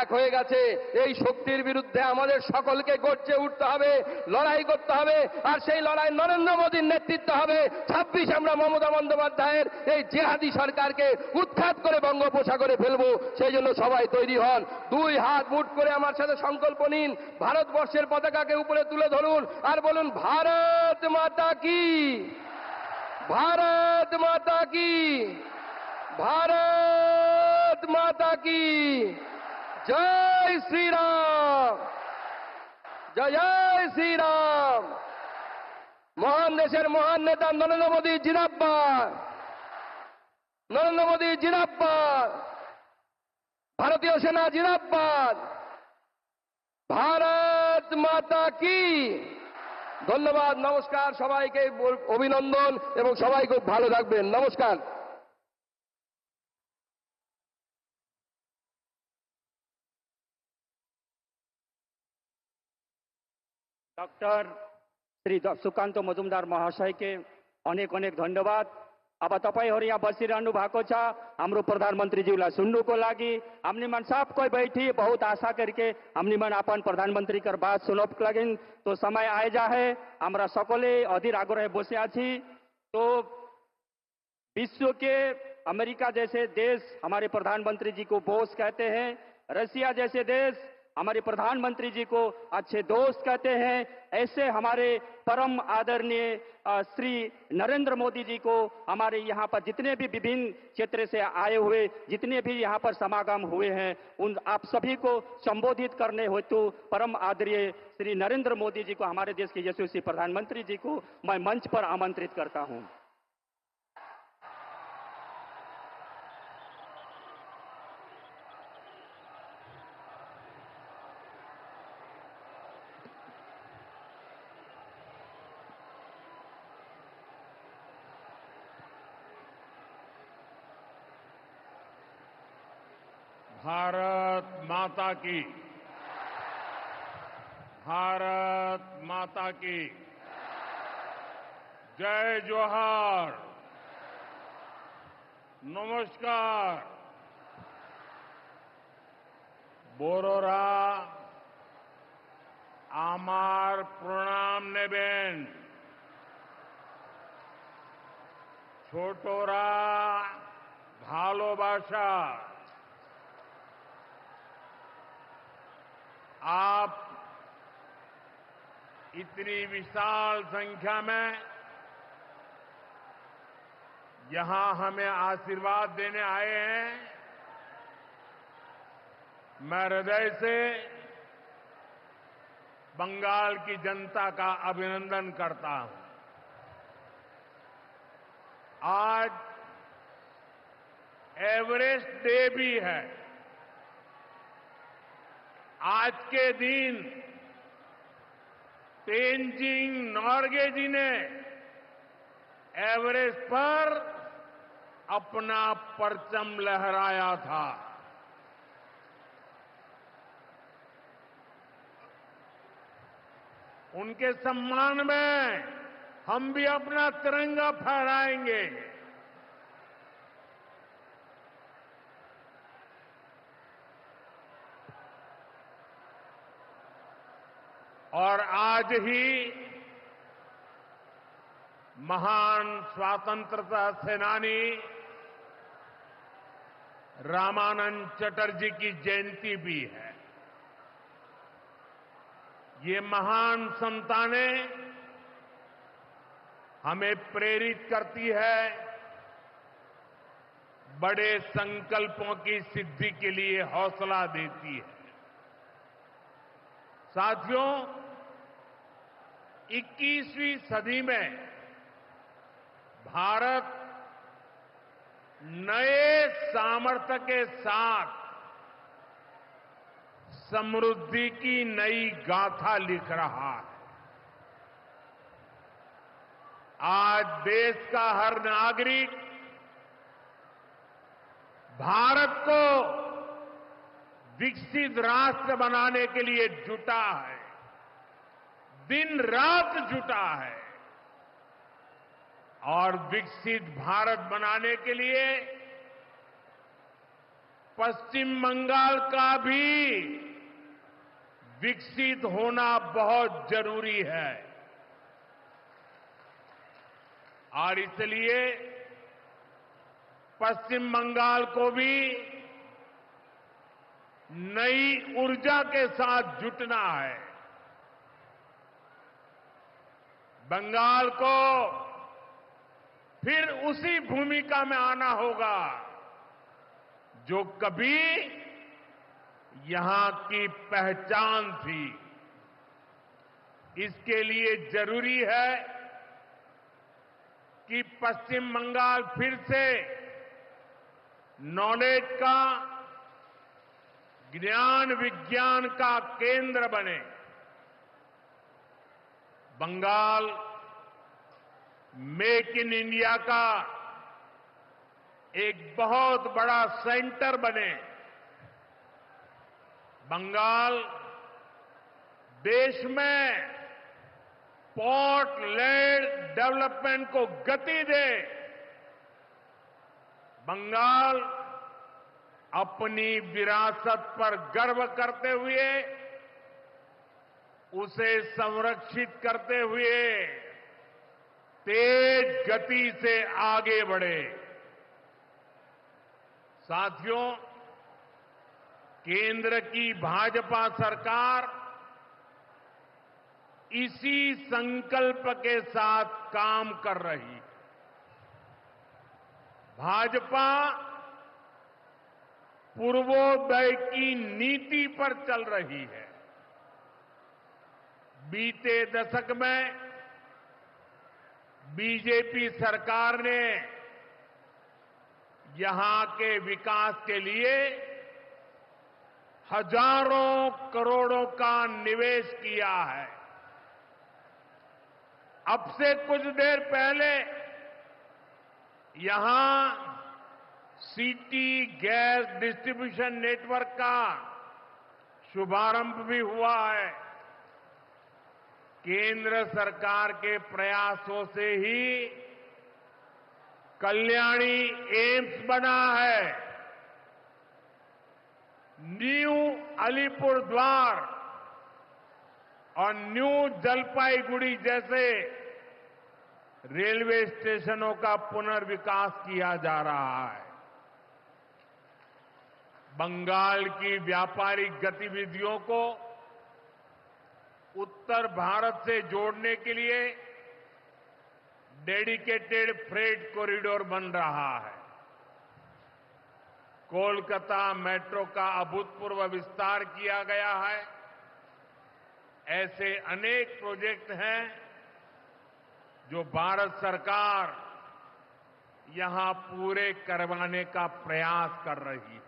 এক হয়ে গেছে। এই শক্তির বিরুদ্ধে আমাদের সকলকে গর্জে উঠতে হবে, লড়াই করতে হবে, আর সেই লড়াই নরেন্দ্র মোদীর নেতৃত্ব হবে। 26 আমরা মমতা বন্দ্যোপাধ্যায়ের এই জেহাদি সরকারকে উৎখাত করে বঙ্গোপসাগরে ফেলবো। সেই জন্য সবাই তৈরি হন, দুই হাত মুঠ করে আমার সাথে সংকল্প নিন, ভারতবর্ষের পতাকাকে উপরে তুলে ধরুন আর বলুন, ভারত মাতা কি, ভারত মাতা কি, ভারত মাতা কি। জয় শ্রীরাম, জয় জয় শ্রীরাম। মহান দেশের মহান নেতা নরেন্দ্র মোদী জিন্দাবাদ, নরেন্দ্র মোদী জিন্দাবাদ, ভারতীয় সেনা জিন্দাবাদ, ভারত মাতা কি। ধন্যবাদ, নমস্কার, সবাইকে অভিনন্দন এবং সবাই খুব ভালো থাকবেন। নমস্কার। डॉक्टर श्री सुकान्त मजुमदार महाशय के अनेक अनेक धन्यवाद। अब तपाईहरु यहाँ बसिरहनु भएको छ, हाम्रो प्रधानमन्त्रीज्यूलाई सुन्नुको लागि। हमनी मन सब कोही बैठी बहुत आशा करके हमनी मन अपन प्रधानमंत्री कर बात सुनबको लागि तो समय आएजा है। हमरा सकले अधीर आग्रह बसिया छी। तो विश्व के अमेरिका जैसे देश हमारे प्रधानमंत्री जी को बॉस कहते हैं, रसिया जैसे देश हमारे प्रधानमंत्री जी को अच्छे दोस्त कहते हैं। ऐसे हमारे परम आदरणीय श्री नरेंद्र मोदी जी को हमारे यहाँ पर जितने भी विभिन्न क्षेत्र से आए हुए जितने भी यहाँ पर समागम हुए हैं उन आप सभी को संबोधित करने हेतु परम आदरणीय श्री नरेंद्र मोदी जी को, हमारे देश के यशस्वी प्रधानमंत्री जी को मैं मंच पर आमंत्रित करता हूँ। भारत माता की, भारत माता की जय जोहार। नमस्कार। बोरोरा आमार प्रणाम नेबेन, छोटोरा भालोबाशा। आप इतनी विशाल संख्या में यहां हमें आशीर्वाद देने आए हैं। मैं हृदय से बंगाल की जनता का अभिनंदन करता हूं। आज एवरेस्ट डे भी है। आज के दिन तेनजिंग नोर्गे जी ने एवरेस्ट पर अपना परचम लहराया था। उनके सम्मान में हम भी अपना तिरंगा फहराएंगे। और आज ही महान स्वतंत्रता सेनानी रामानंद चटर्जी की जयंती भी है। ये महान संतानें हमें प्रेरित करती है, बड़े संकल्पों की सिद्धि के लिए हौसला देती है। साथियों, 21वीं सदी में भारत नए सामर्थ्य के साथ समृद्धि की नई गाथा लिख रहा है। आज देश का हर नागरिक भारत को विकसित राष्ट्र बनाने के लिए जुटा है, दिन रात जुटा है और विकसित भारत बनाने के लिए पश्चिम बंगाल का भी विकसित होना बहुत जरूरी है। और इसलिए पश्चिम बंगाल को भी नई ऊर्जा के साथ जुटना है। बंगाल को फिर उसी भूमिका में आना होगा जो कभी यहां की पहचान थी। इसके लिए जरूरी है कि पश्चिम बंगाल फिर से नॉलेज का, ज्ञान विज्ञान का केंद्र बने। बंगाल मेक इन इंडिया का एक बहुत बड़ा सेंटर बने। बंगाल देश में पोर्ट लेड डेवलपमेंट को गति दे। बंगाल अपनी विरासत पर गर्व करते हुए, उसे संरक्षित करते हुए तेज गति से आगे बढ़े। साथियों, केंद्र की भाजपा सरकार इसी संकल्प के साथ काम कर रही है। भाजपा पूर्वोदय की नीति पर चल रही है। बीते दशक में बीजेपी सरकार ने यहां के विकास के लिए हजारों करोड़ों का निवेश किया है। अब से कुछ देर पहले यहां सिटी गैस डिस्ट्रीब्यूशन नेटवर्क का शुभारंभ भी हुआ है। केंद्र सरकार के प्रयासों से ही कल्याणी एम्स बना है। न्यू अलीपुरद्वार और न्यू जलपाईगुड़ी जैसे रेलवे स्टेशनों का पुनर्विकास किया जा रहा है। बंगाल की व्यापारिक गतिविधियों को उत्तर भारत से जोड़ने के लिए डेडिकेटेड फ्रेट कॉरिडोर बन रहा है। कोलकाता मेट्रो का अभूतपूर्व विस्तार किया गया है। ऐसे अनेक प्रोजेक्ट हैं जो भारत सरकार यहां पूरे करवाने का प्रयास कर रही है।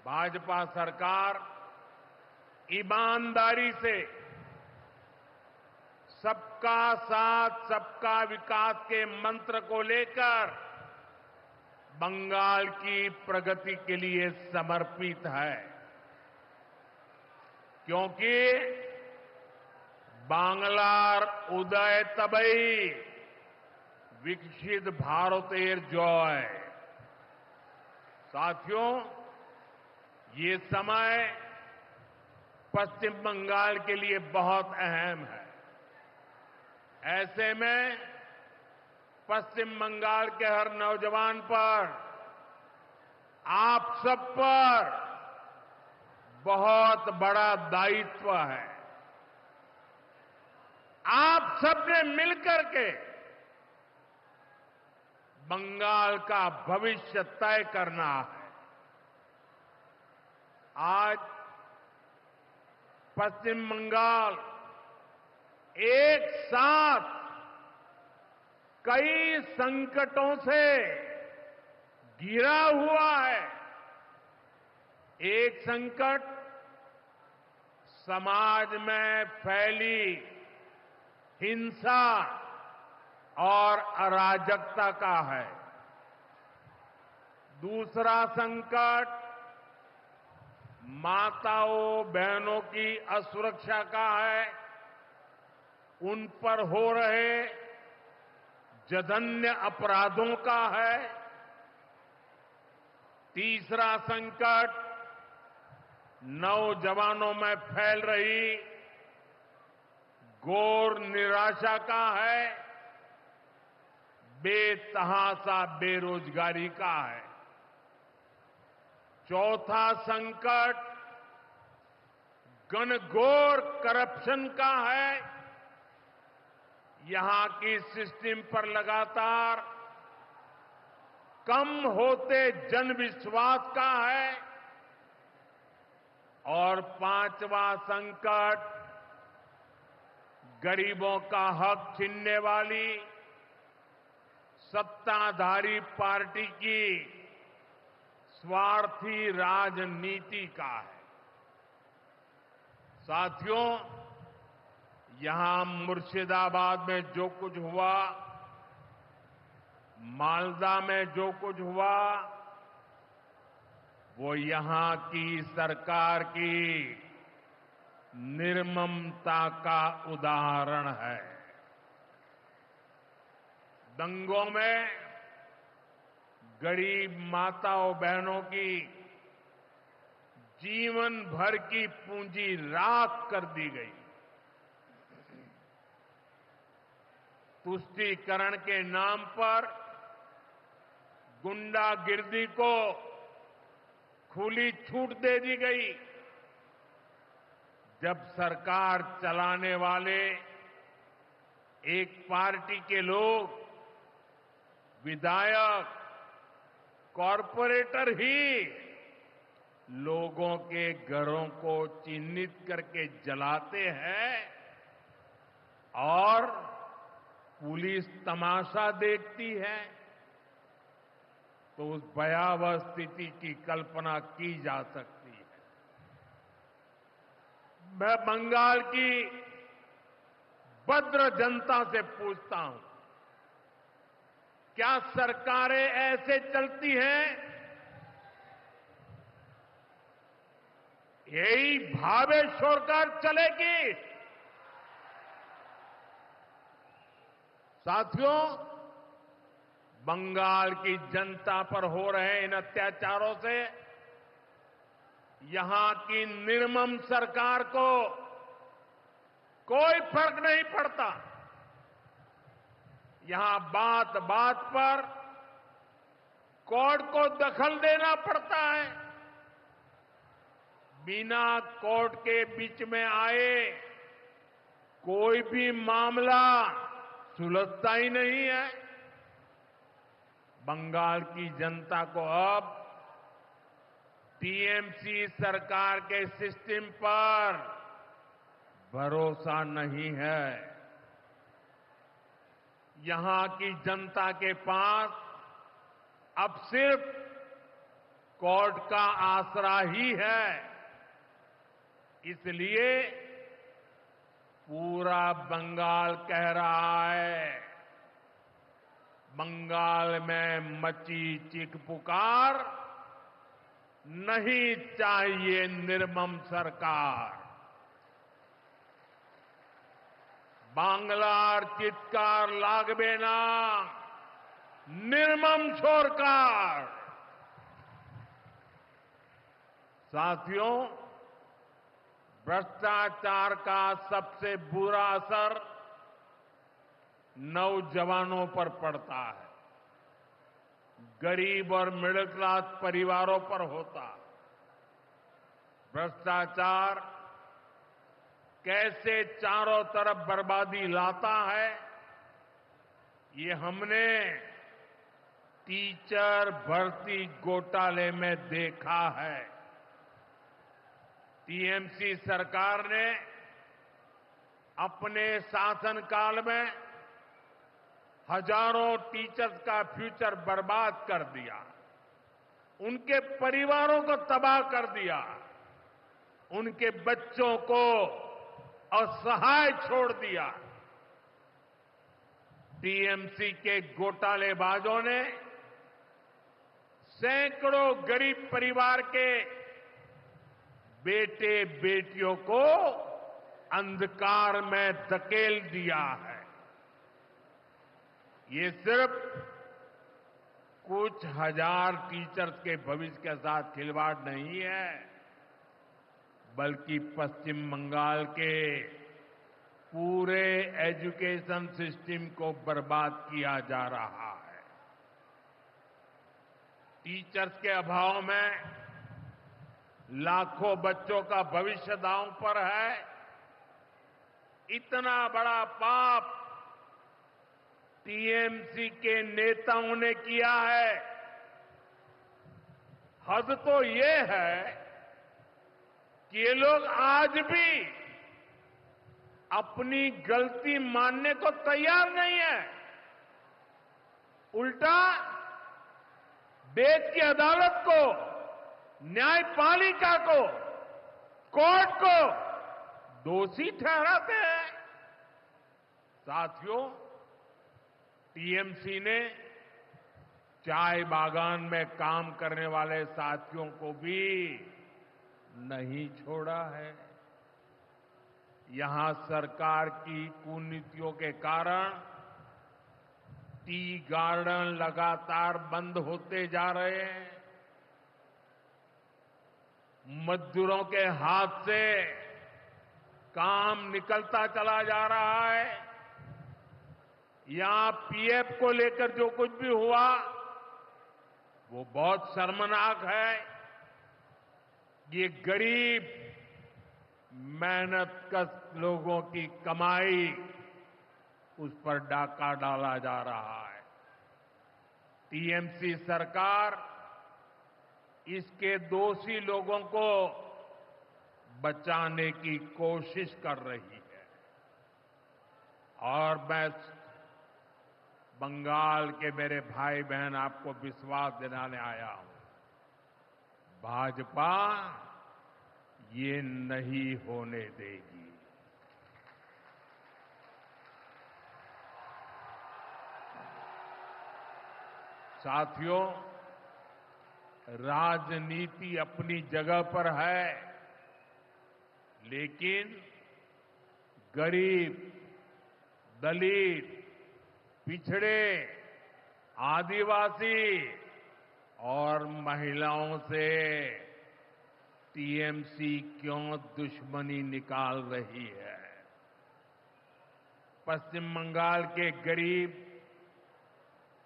भाजपा सरकार ईमानदारी से सबका साथ सबका विकास के मंत्र को लेकर बंगाल की प्रगति के लिए समर्पित है, क्योंकि बांग्लार उदय तबई विकसित भारतेर जय। साथियों, ये समय पश्चिम बंगाल के लिए बहुत अहम है। ऐसे में पश्चिम बंगाल के हर नौजवान पर, आप सब पर बहुत बड़ा दायित्व है। आप सबने मिलकर के बंगाल का भविष्य तय करना है। आज पश्चिम बंगाल एक साथ कई संकटों से घिरा हुआ है। एक संकट समाज में फैली हिंसा और अराजकता का है। दूसरा संकट माताओं बहनों की असुरक्षा का है, उन पर हो रहे जघन्य अपराधों का है। तीसरा संकट नौजवानों में फैल रही घोर निराशा का है, बेतहासा बेरोजगारी का है। चौथा संकट घनघोर करप्शन का है। यहां की सिस्टम पर लगातार कम होते जनविश्वास का है। और पांचवा संकट गरीबों का हक छीनने वाली सत्ताधारी पार्टी की स्वार्थी राजनीति का है। साथियों, यहां मुर्शिदाबाद में जो कुछ हुआ, मालदा में जो कुछ हुआ, वो यहां की सरकार की निर्ममता का उदाहरण है। दंगों में गरीब माताओं बहनों की जीवन भर की पूंजी राख कर दी गई। तुष्टीकरण के नाम पर गुंडागिर्दी को खुली छूट दे दी गई। जब सरकार चलाने वाले एक पार्टी के लोग, विधायक, कॉरपोरेटर ही लोगों के घरों को चिन्हित करके जलाते हैं और पुलिस तमाशा देखती है, तो उस भयावह स्थिति की कल्पना की जा सकती है। मैं बंगाल की भद्र जनता से पूछता हूं, क्या सरकारें ऐसे चलती हैं? यही भावेश्वर कर चलेगी? साथियों, बंगाल की जनता पर हो रहे इन अत्याचारों से यहां की निर्मम सरकार को कोई फर्क नहीं पड़ता। यहां बात बात पर कोर्ट को दखल देना पड़ता है। बिना कोर्ट के बीच में आए कोई भी मामला सुलझता ही नहीं है। बंगाल की जनता को अब टीएमसी सरकार के सिस्टम पर भरोसा नहीं है। यहां की जनता के पास अब सिर्फ कोर्ट का आसरा ही है। इसलिए पूरा बंगाल कह रहा है, बंगाल में मची चीख पुकार, नहीं चाहिए निर्मम सरकार। बांग्लार चित्कार लागबे ना, निर्मम सरकार। साथियों, भ्रष्टाचार का सबसे बुरा असर नौजवानों पर पड़ता है, गरीब और मिडिल क्लास परिवारों पर होता है। भ्रष्टाचार कैसे चारों तरफ बर्बादी लाता है, ये हमने टीचर भर्ती घोटाले में देखा है। टीएमसी सरकार ने अपने शासनकाल में हजारों टीचर्स का फ्यूचर बर्बाद कर दिया, उनके परिवारों को तबाह कर दिया। उनके बच्चों को असहाय छोड़ दिया। टीएमसी के घोटालेबाजों ने सैकड़ों गरीब परिवार के बेटे बेटियों को अंधकार में धकेल दिया है। ये सिर्फ कुछ हजार टीचर्स के भविष्य के साथ खिलवाड़ नहीं है, बल्कि पश्चिम बंगाल के पूरे एजुकेशन सिस्टम को बर्बाद किया जा रहा है। टीचर्स के अभाव में लाखों बच्चों का भविष्य दांव पर है। इतना बड़ा पाप टीएमसी के नेताओं ने किया है। हद तो ये है कि ये लोग आज भी अपनी गलती मानने को तैयार नहीं है। उल्टा देश की अदालत को, न्यायपालिका को, कोर्ट को दोषी ठहराते हैं। साथियों, टीएमसी ने चाय बागान में काम करने वाले साथियों को भी नहीं छोड़ा है। यहां सरकार की कुनीतियों के कारण टी गार्डन लगातार बंद होते जा रहे हैं। मजदूरों के हाथ से काम निकलता चला जा रहा है। यहां पीएफ को लेकर जो कुछ भी हुआ वो बहुत शर्मनाक है। ये गरीब मेहनतकश लोगों की कमाई, उस पर डाका डाला जा रहा है। टीएमसी सरकार इसके दोषी लोगों को बचाने की कोशिश कर रही है। और मैं बंगाल के मेरे भाई बहन आपको विश्वास दिलाने आया हूं, भाजपा ये नहीं होने देगी। साथियों, राजनीति अपनी जगह पर है, लेकिन गरीब, दलित, पिछड़े, आदिवासी और महिलाओं से टीएमसी क्यों दुश्मनी निकाल रही है? पश्चिम बंगाल के गरीब,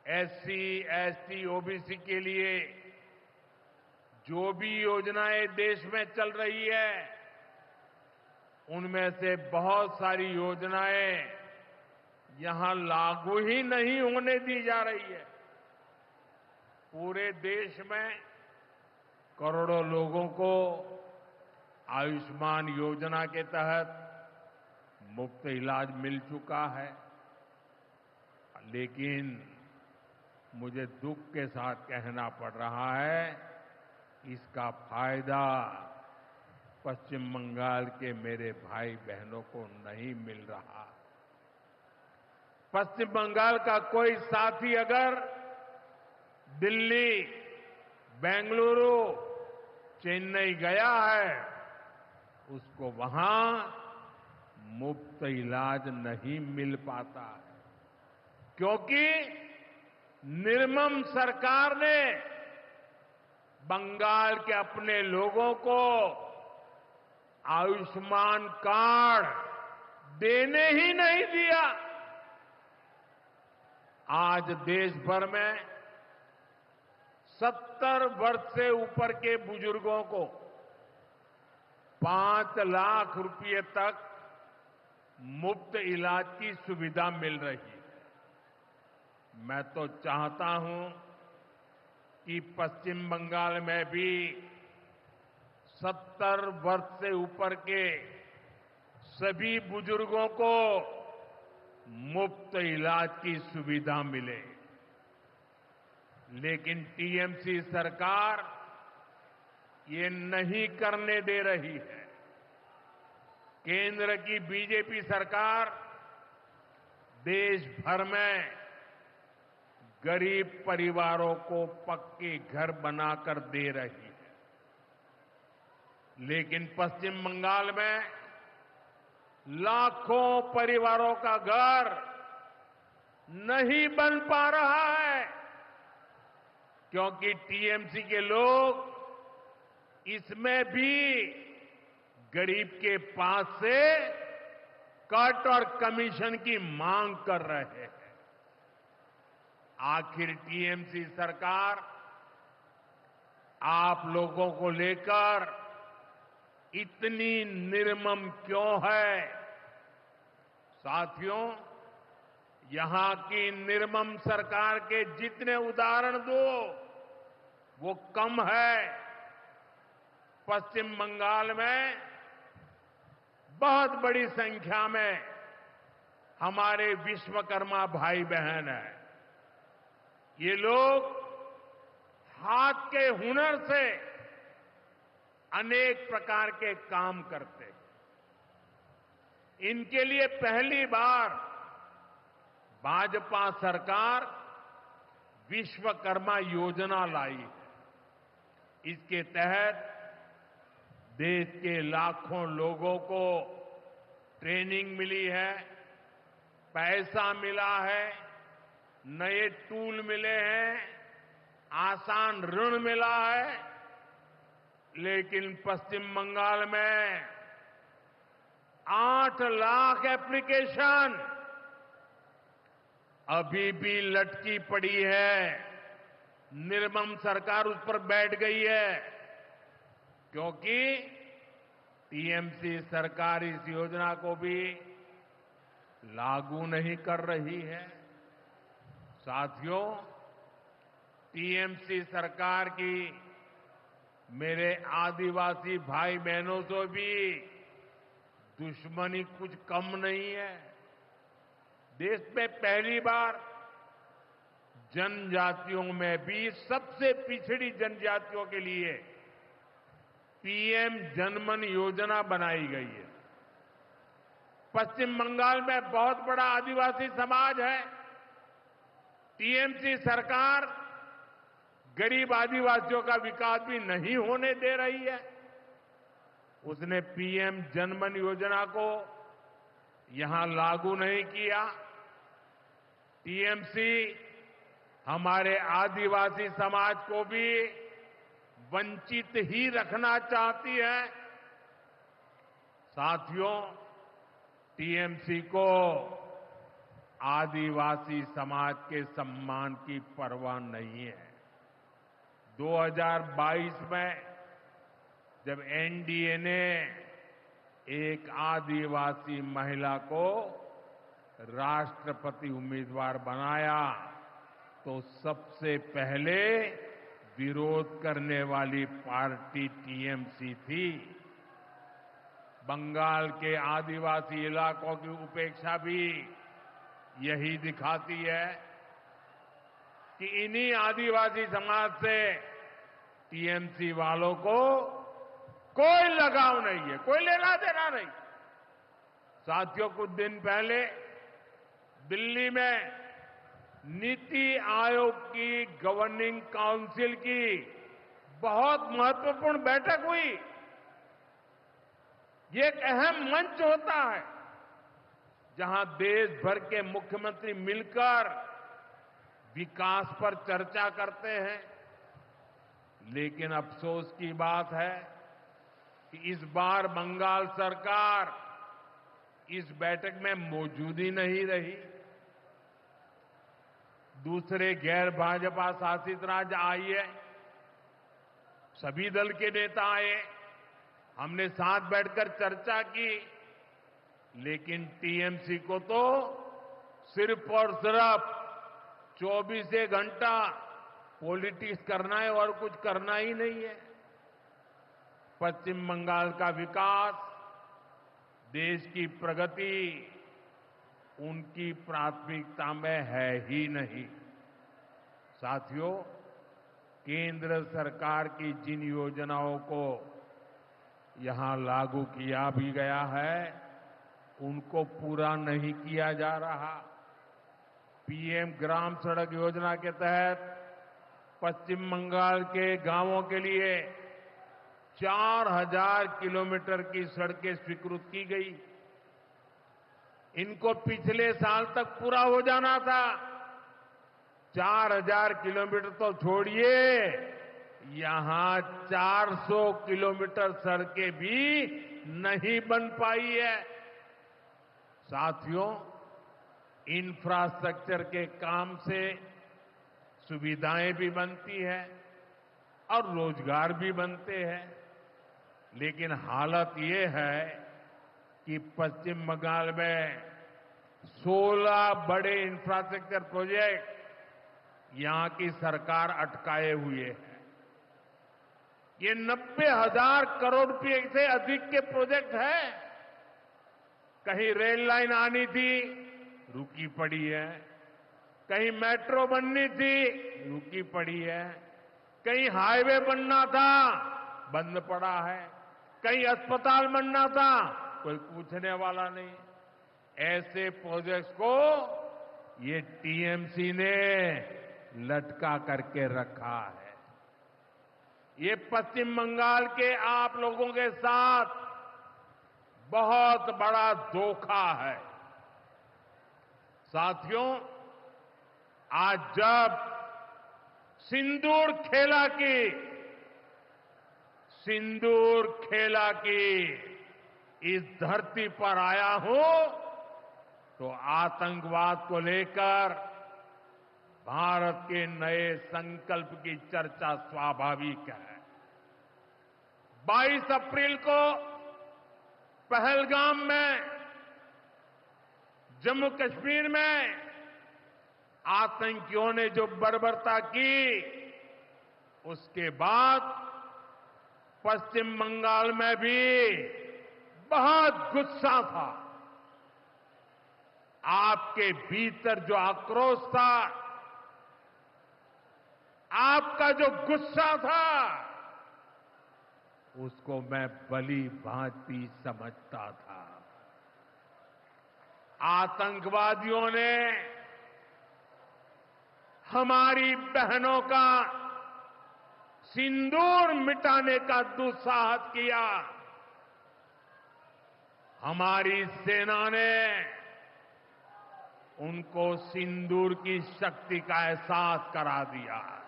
एससी, एसटी, ओबीसी के लिए जो भी योजनाएं देश में चल रही है, उनमें से बहुत सारी योजनाएं यहां लागू ही नहीं होने दी जा रही है। पूरे देश में करोड़ों लोगों को आयुष्मान योजना के तहत मुफ्त इलाज मिल चुका है, लेकिन मुझे दुख के साथ कहना पड़ रहा है, इसका फायदा पश्चिम बंगाल के मेरे भाई बहनों को नहीं मिल रहा। पश्चिम बंगाल का कोई साथी अगर दिल्ली, बेंगलुरु, चेन्नई गया है, उसको वहां मुफ्त इलाज नहीं मिल पाता, क्योंकि निर्मम सरकार ने बंगाल के अपने लोगों को आयुष्मान कार्ड देने ही नहीं दिया। आज देश भर में 70 वर्ष से ऊपर के बुजुर्गों को 5 लाख रुपए तक मुफ्त इलाज की सुविधा मिल रही है। मैं तो चाहता हूं कि पश्चिम बंगाल में भी 70 वर्ष से ऊपर के सभी बुजुर्गों को मुफ्त इलाज की सुविधा मिले। लेकिन टीएमसी सरकार ये नहीं करने दे रही है। केंद्र की बीजेपी सरकार देश भर में गरीब परिवारों को पक्के घर बनाकर दे रही है, लेकिन पश्चिम बंगाल में लाखों परिवारों का घर नहीं बन पा रहा है, क्योंकि टीएमसी के लोग इसमें भी गरीब के पास से कट और कमीशन की मांग कर रहे हैं। आखिर टीएमसी सरकार आप लोगों को लेकर इतनी निर्मम क्यों है? साथियों, यहां की निर्मम सरकार के जितने उदाहरण दो वो कम है। पश्चिम बंगाल में बहुत बड़ी संख्या में हमारे विश्वकर्मा भाई बहन हैं। ये लोग हाथ के हुनर से अनेक प्रकार के काम करते हैं। इनके लिए पहली बार भाजपा सरकार विश्वकर्मा योजना लाई है। इसके तहत देश के लाखों लोगों को ट्रेनिंग मिली है, पैसा मिला है, नए टूल मिले हैं, आसान ऋण मिला है। लेकिन पश्चिम बंगाल में 8 लाख एप्लीकेशन अभी भी लटकी पड़ी है। निर्मम सरकार उस पर बैठ गई है, क्योंकि टीएमसी सरकार इस योजना को भी लागू नहीं कर रही है। साथियों, टीएमसी सरकार की मेरे आदिवासी भाई बहनों से भी दुश्मनी कुछ कम नहीं है। देश में पहली बार जनजातियों में भी सबसे पिछड़ी जनजातियों के लिए पीएम जनमन योजना बनाई गई है। पश्चिम बंगाल में बहुत बड़ा आदिवासी समाज है। टीएमसी सरकार गरीब आदिवासियों का विकास भी नहीं होने दे रही है। उसने पीएम जनमन योजना को यहां लागू नहीं किया। टीएमसी हमारे आदिवासी समाज को भी वंचित ही रखना चाहती है। साथियों, टीएमसी को आदिवासी समाज के सम्मान की परवाह नहीं है। 2022 में जब एनडीए ने एक आदिवासी महिला को राष्ट्रपति उम्मीदवार बनाया तो सबसे पहले विरोध करने वाली पार्टी टीएमसी थी। बंगाल के आदिवासी इलाकों की उपेक्षा भी यही दिखाती है कि इन्हीं आदिवासी समाज से टीएमसी वालों को कोई लगाव नहीं है, कोई लेना देना नहीं। साथियों, कुछ दिन पहले दिल्ली में नीति आयोग की गवर्निंग काउंसिल की बहुत महत्वपूर्ण बैठक हुई। ये एक अहम मंच होता है जहां देश भर के मुख्यमंत्री मिलकर विकास पर चर्चा करते हैं। लेकिन अफसोस की बात है कि इस बार बंगाल सरकार इस बैठक में मौजूद ही नहीं रही। दूसरे गैर भाजपा शासित राज्य आए, सभी दल के नेता आए, हमने साथ बैठकर चर्चा की, लेकिन टीएमसी को तो सिर्फ और सिर्फ 24 घंटा पॉलिटिक्स करना है और कुछ करना ही नहीं है। पश्चिम बंगाल का विकास, देश की प्रगति उनकी प्राथमिकता में है ही नहीं। साथियों, केंद्र सरकार की जिन योजनाओं को यहां लागू किया भी गया है, उनको पूरा नहीं किया जा रहा। पीएम ग्राम सड़क योजना के तहत पश्चिम बंगाल के गांवों के लिए 4000 किलोमीटर की सड़कें स्वीकृत की गई। इनको पिछले साल तक पूरा हो जाना था। 4000 किलोमीटर तो छोड़िए, यहां 400 किलोमीटर सड़कें भी नहीं बन पाई है। साथियों, इंफ्रास्ट्रक्चर के काम से सुविधाएं भी बनती है और रोजगार भी बनते हैं, लेकिन हालत ये है कि पश्चिम बंगाल में 16 बड़े इंफ्रास्ट्रक्चर प्रोजेक्ट यहां की सरकार अटकाए हुए है। ये 90,000 करोड़ रुपए से अधिक के प्रोजेक्ट हैं। कहीं रेल लाइन आनी थी, रुकी पड़ी है। कहीं मेट्रो बननी थी, रुकी पड़ी है। कहीं हाईवे बनना था, बंद पड़ा है। कहीं अस्पताल बनना था, कोई पूछने वाला नहीं। ऐसे प्रोजेक्ट्स को ये टीएमसी ने लटका करके रखा है। ये पश्चिम बंगाल के आप लोगों के साथ बहुत बड़ा धोखा है। साथियों, आज जब सिंदूर खेला की इस धरती पर आया हूं, तो आतंकवाद को लेकर भारत के नए संकल्प की चर्चा स्वाभाविक है। 22 अप्रैल को पहलगाम में, जम्मू कश्मीर में आतंकियों ने जो बर्बरता की, उसके बाद पश्चिम बंगाल में भी बहुत गुस्सा था। आपके भीतर जो आक्रोश था, आपका जो गुस्सा था, उसको मैं भली भांति समझता था। आतंकवादियों ने हमारी बहनों का सिंदूर मिटाने का दुस्साहस किया। हमारी सेना ने उनको सिंदूर की शक्ति का एहसास करा दिया।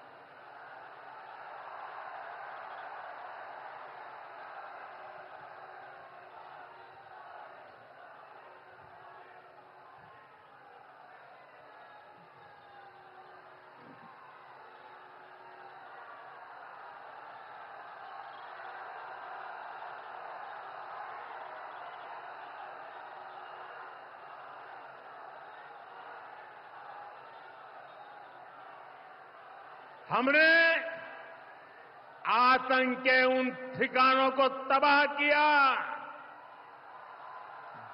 हमने आतंक के उन ठिकानों को तबाह किया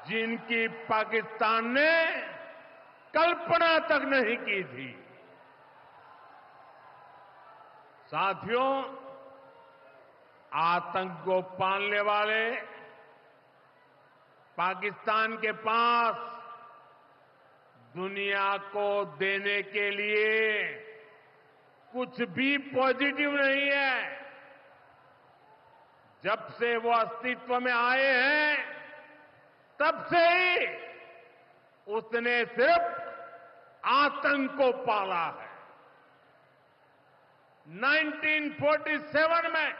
जिनकी पाकिस्तान ने कल्पना तक नहीं की थी। साथियों, आतंक को पालने वाले पाकिस्तान के पास दुनिया को देने के लिए कुछ भी पॉजिटिव नहीं है। जब से वो अस्तित्व में आए हैं, तब से ही उसने सिर्फ आतंक को पाला है। 1947 में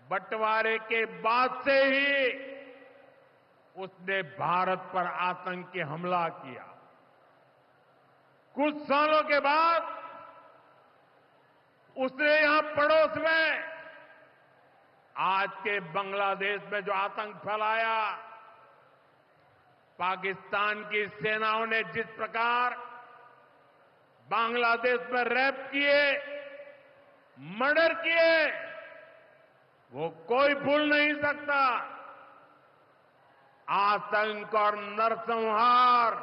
बंटवारे के बाद से ही उसने भारत पर आतंकी हमला किया। कुछ सालों के बाद उसने यहां पड़ोस में आज के बांग्लादेश में जो आतंक फैलाया, पाकिस्तान की सेनाओं ने जिस प्रकार बांग्लादेश में रेप किए, मर्डर किए, वो कोई भूल नहीं सकता। आतंक और नरसंहार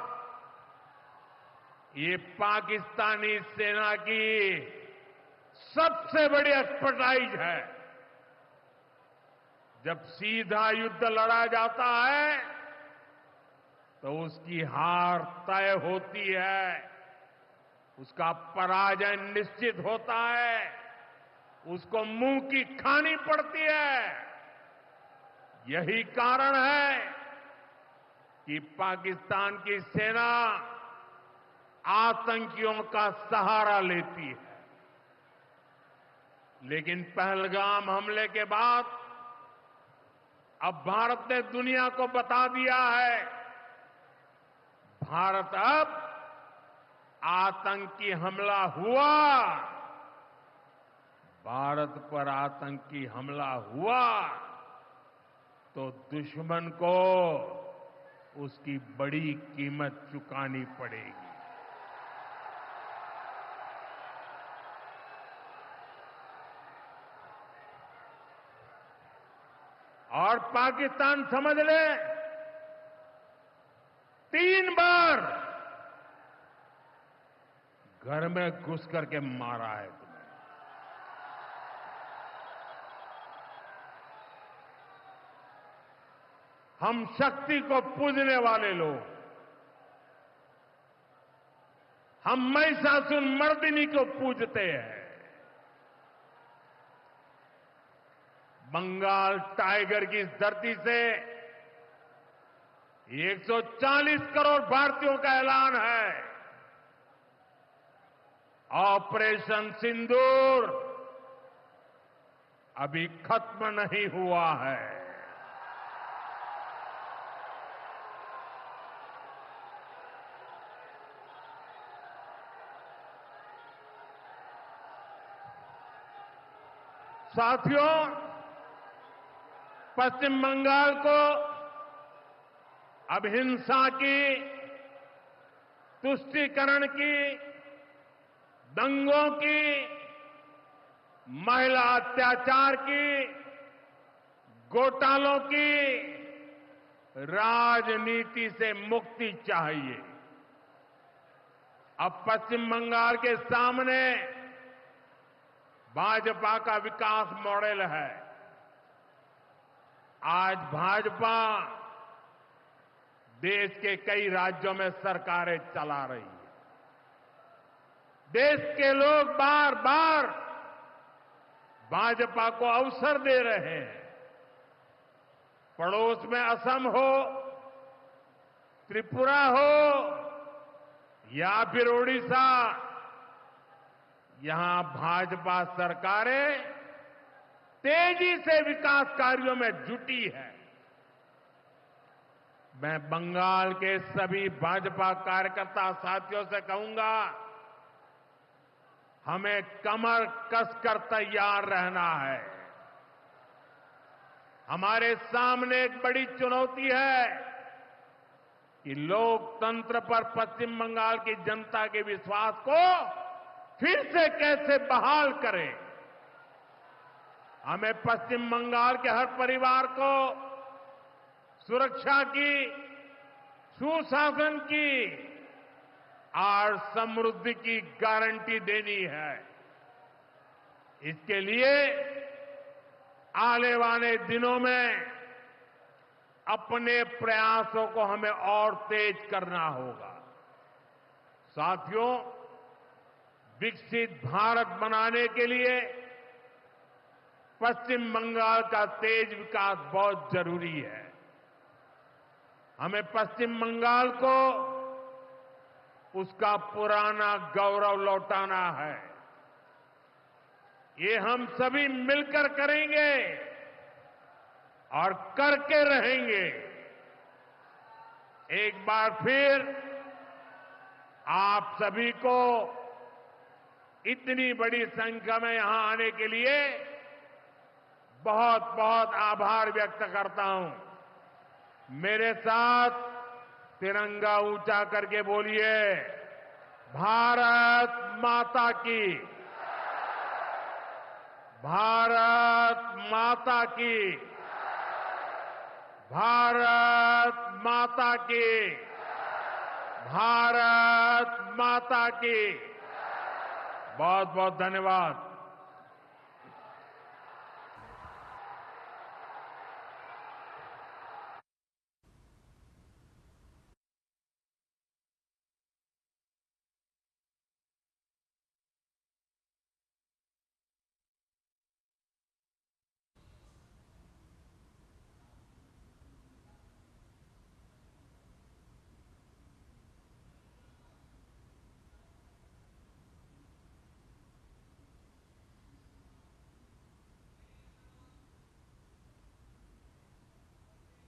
ये पाकिस्तानी सेना की सबसे बड़ी एक्सपर्टाइज है। जब सीधा युद्ध लड़ा जाता है तो उसकी हार तय होती है, उसका पराजय निश्चित होता है, उसको मुंह की खानी पड़ती है। यही कारण है कि पाकिस्तान की सेना आतंकियों का सहारा लेती है। लेकिन पहलगाम हमले के बाद अब भारत ने दुनिया को बता दिया है, भारत अब आतंकी हमला हुआ, भारत पर आतंकी हमला हुआ तो दुश्मन को उसकी बड़ी कीमत चुकानी पड़ेगी। और पाकिस्तान समझ ले, 3 बार घर में घुस करके मारा है तुम्हें। हम शक्ति को पूजने वाले लोग, हम महिषासुर मर्दिनी को पूजते हैं। बंगाल टाइगर की इस धरती से 140 करोड़ भारतीयों का ऐलान है। ऑपरेशन सिंदूर अभी खत्म नहीं हुआ है। साथियों, पश्चिम बंगाल को अब हिंसा की, तुष्टीकरण की, दंगों की, महिला अत्याचार की, घोटालों की राजनीति से मुक्ति चाहिए। अब पश्चिम बंगाल के सामने भाजपा का विकास मॉडल है। आज भाजपा देश के कई राज्यों में सरकारें चला रही है। देश के लोग बार बार भाजपा को अवसर दे रहे हैं। पड़ोस में असम हो, त्रिपुरा हो या फिर ओडिशा, यहां भाजपा सरकारें तेजी से विकास कार्यों में जुटी है। मैं बंगाल के सभी भाजपा कार्यकर्ता साथियों से कहूंगा, हमें कमर कसकर तैयार रहना है। हमारे सामने एक बड़ी चुनौती है कि लोकतंत्र पर पश्चिम बंगाल की जनता के विश्वास को फिर से कैसे बहाल करें। हमें पश्चिम बंगाल के हर परिवार को सुरक्षा की, सुशासन की और समृद्धि की गारंटी देनी है। इसके लिए आने वाले दिनों में अपने प्रयासों को हमें और तेज करना होगा। साथियों, विकसित भारत बनाने के लिए पश्चिम बंगाल का तेज विकास बहुत जरूरी है। हमें पश्चिम बंगाल को उसका पुराना गौरव लौटाना है। ये हम सभी मिलकर करेंगे और करके रहेंगे। एक बार फिर आप सभी को इतनी बड़ी संख्या में यहां आने के लिए बहुत बहुत आभार व्यक्त करता हूं। मेरे साथ तिरंगा ऊंचा करके बोलिए, भारत माता की, भारत माता की, भारत माता की, भारत माता की। बहुत बहुत धन्यवाद।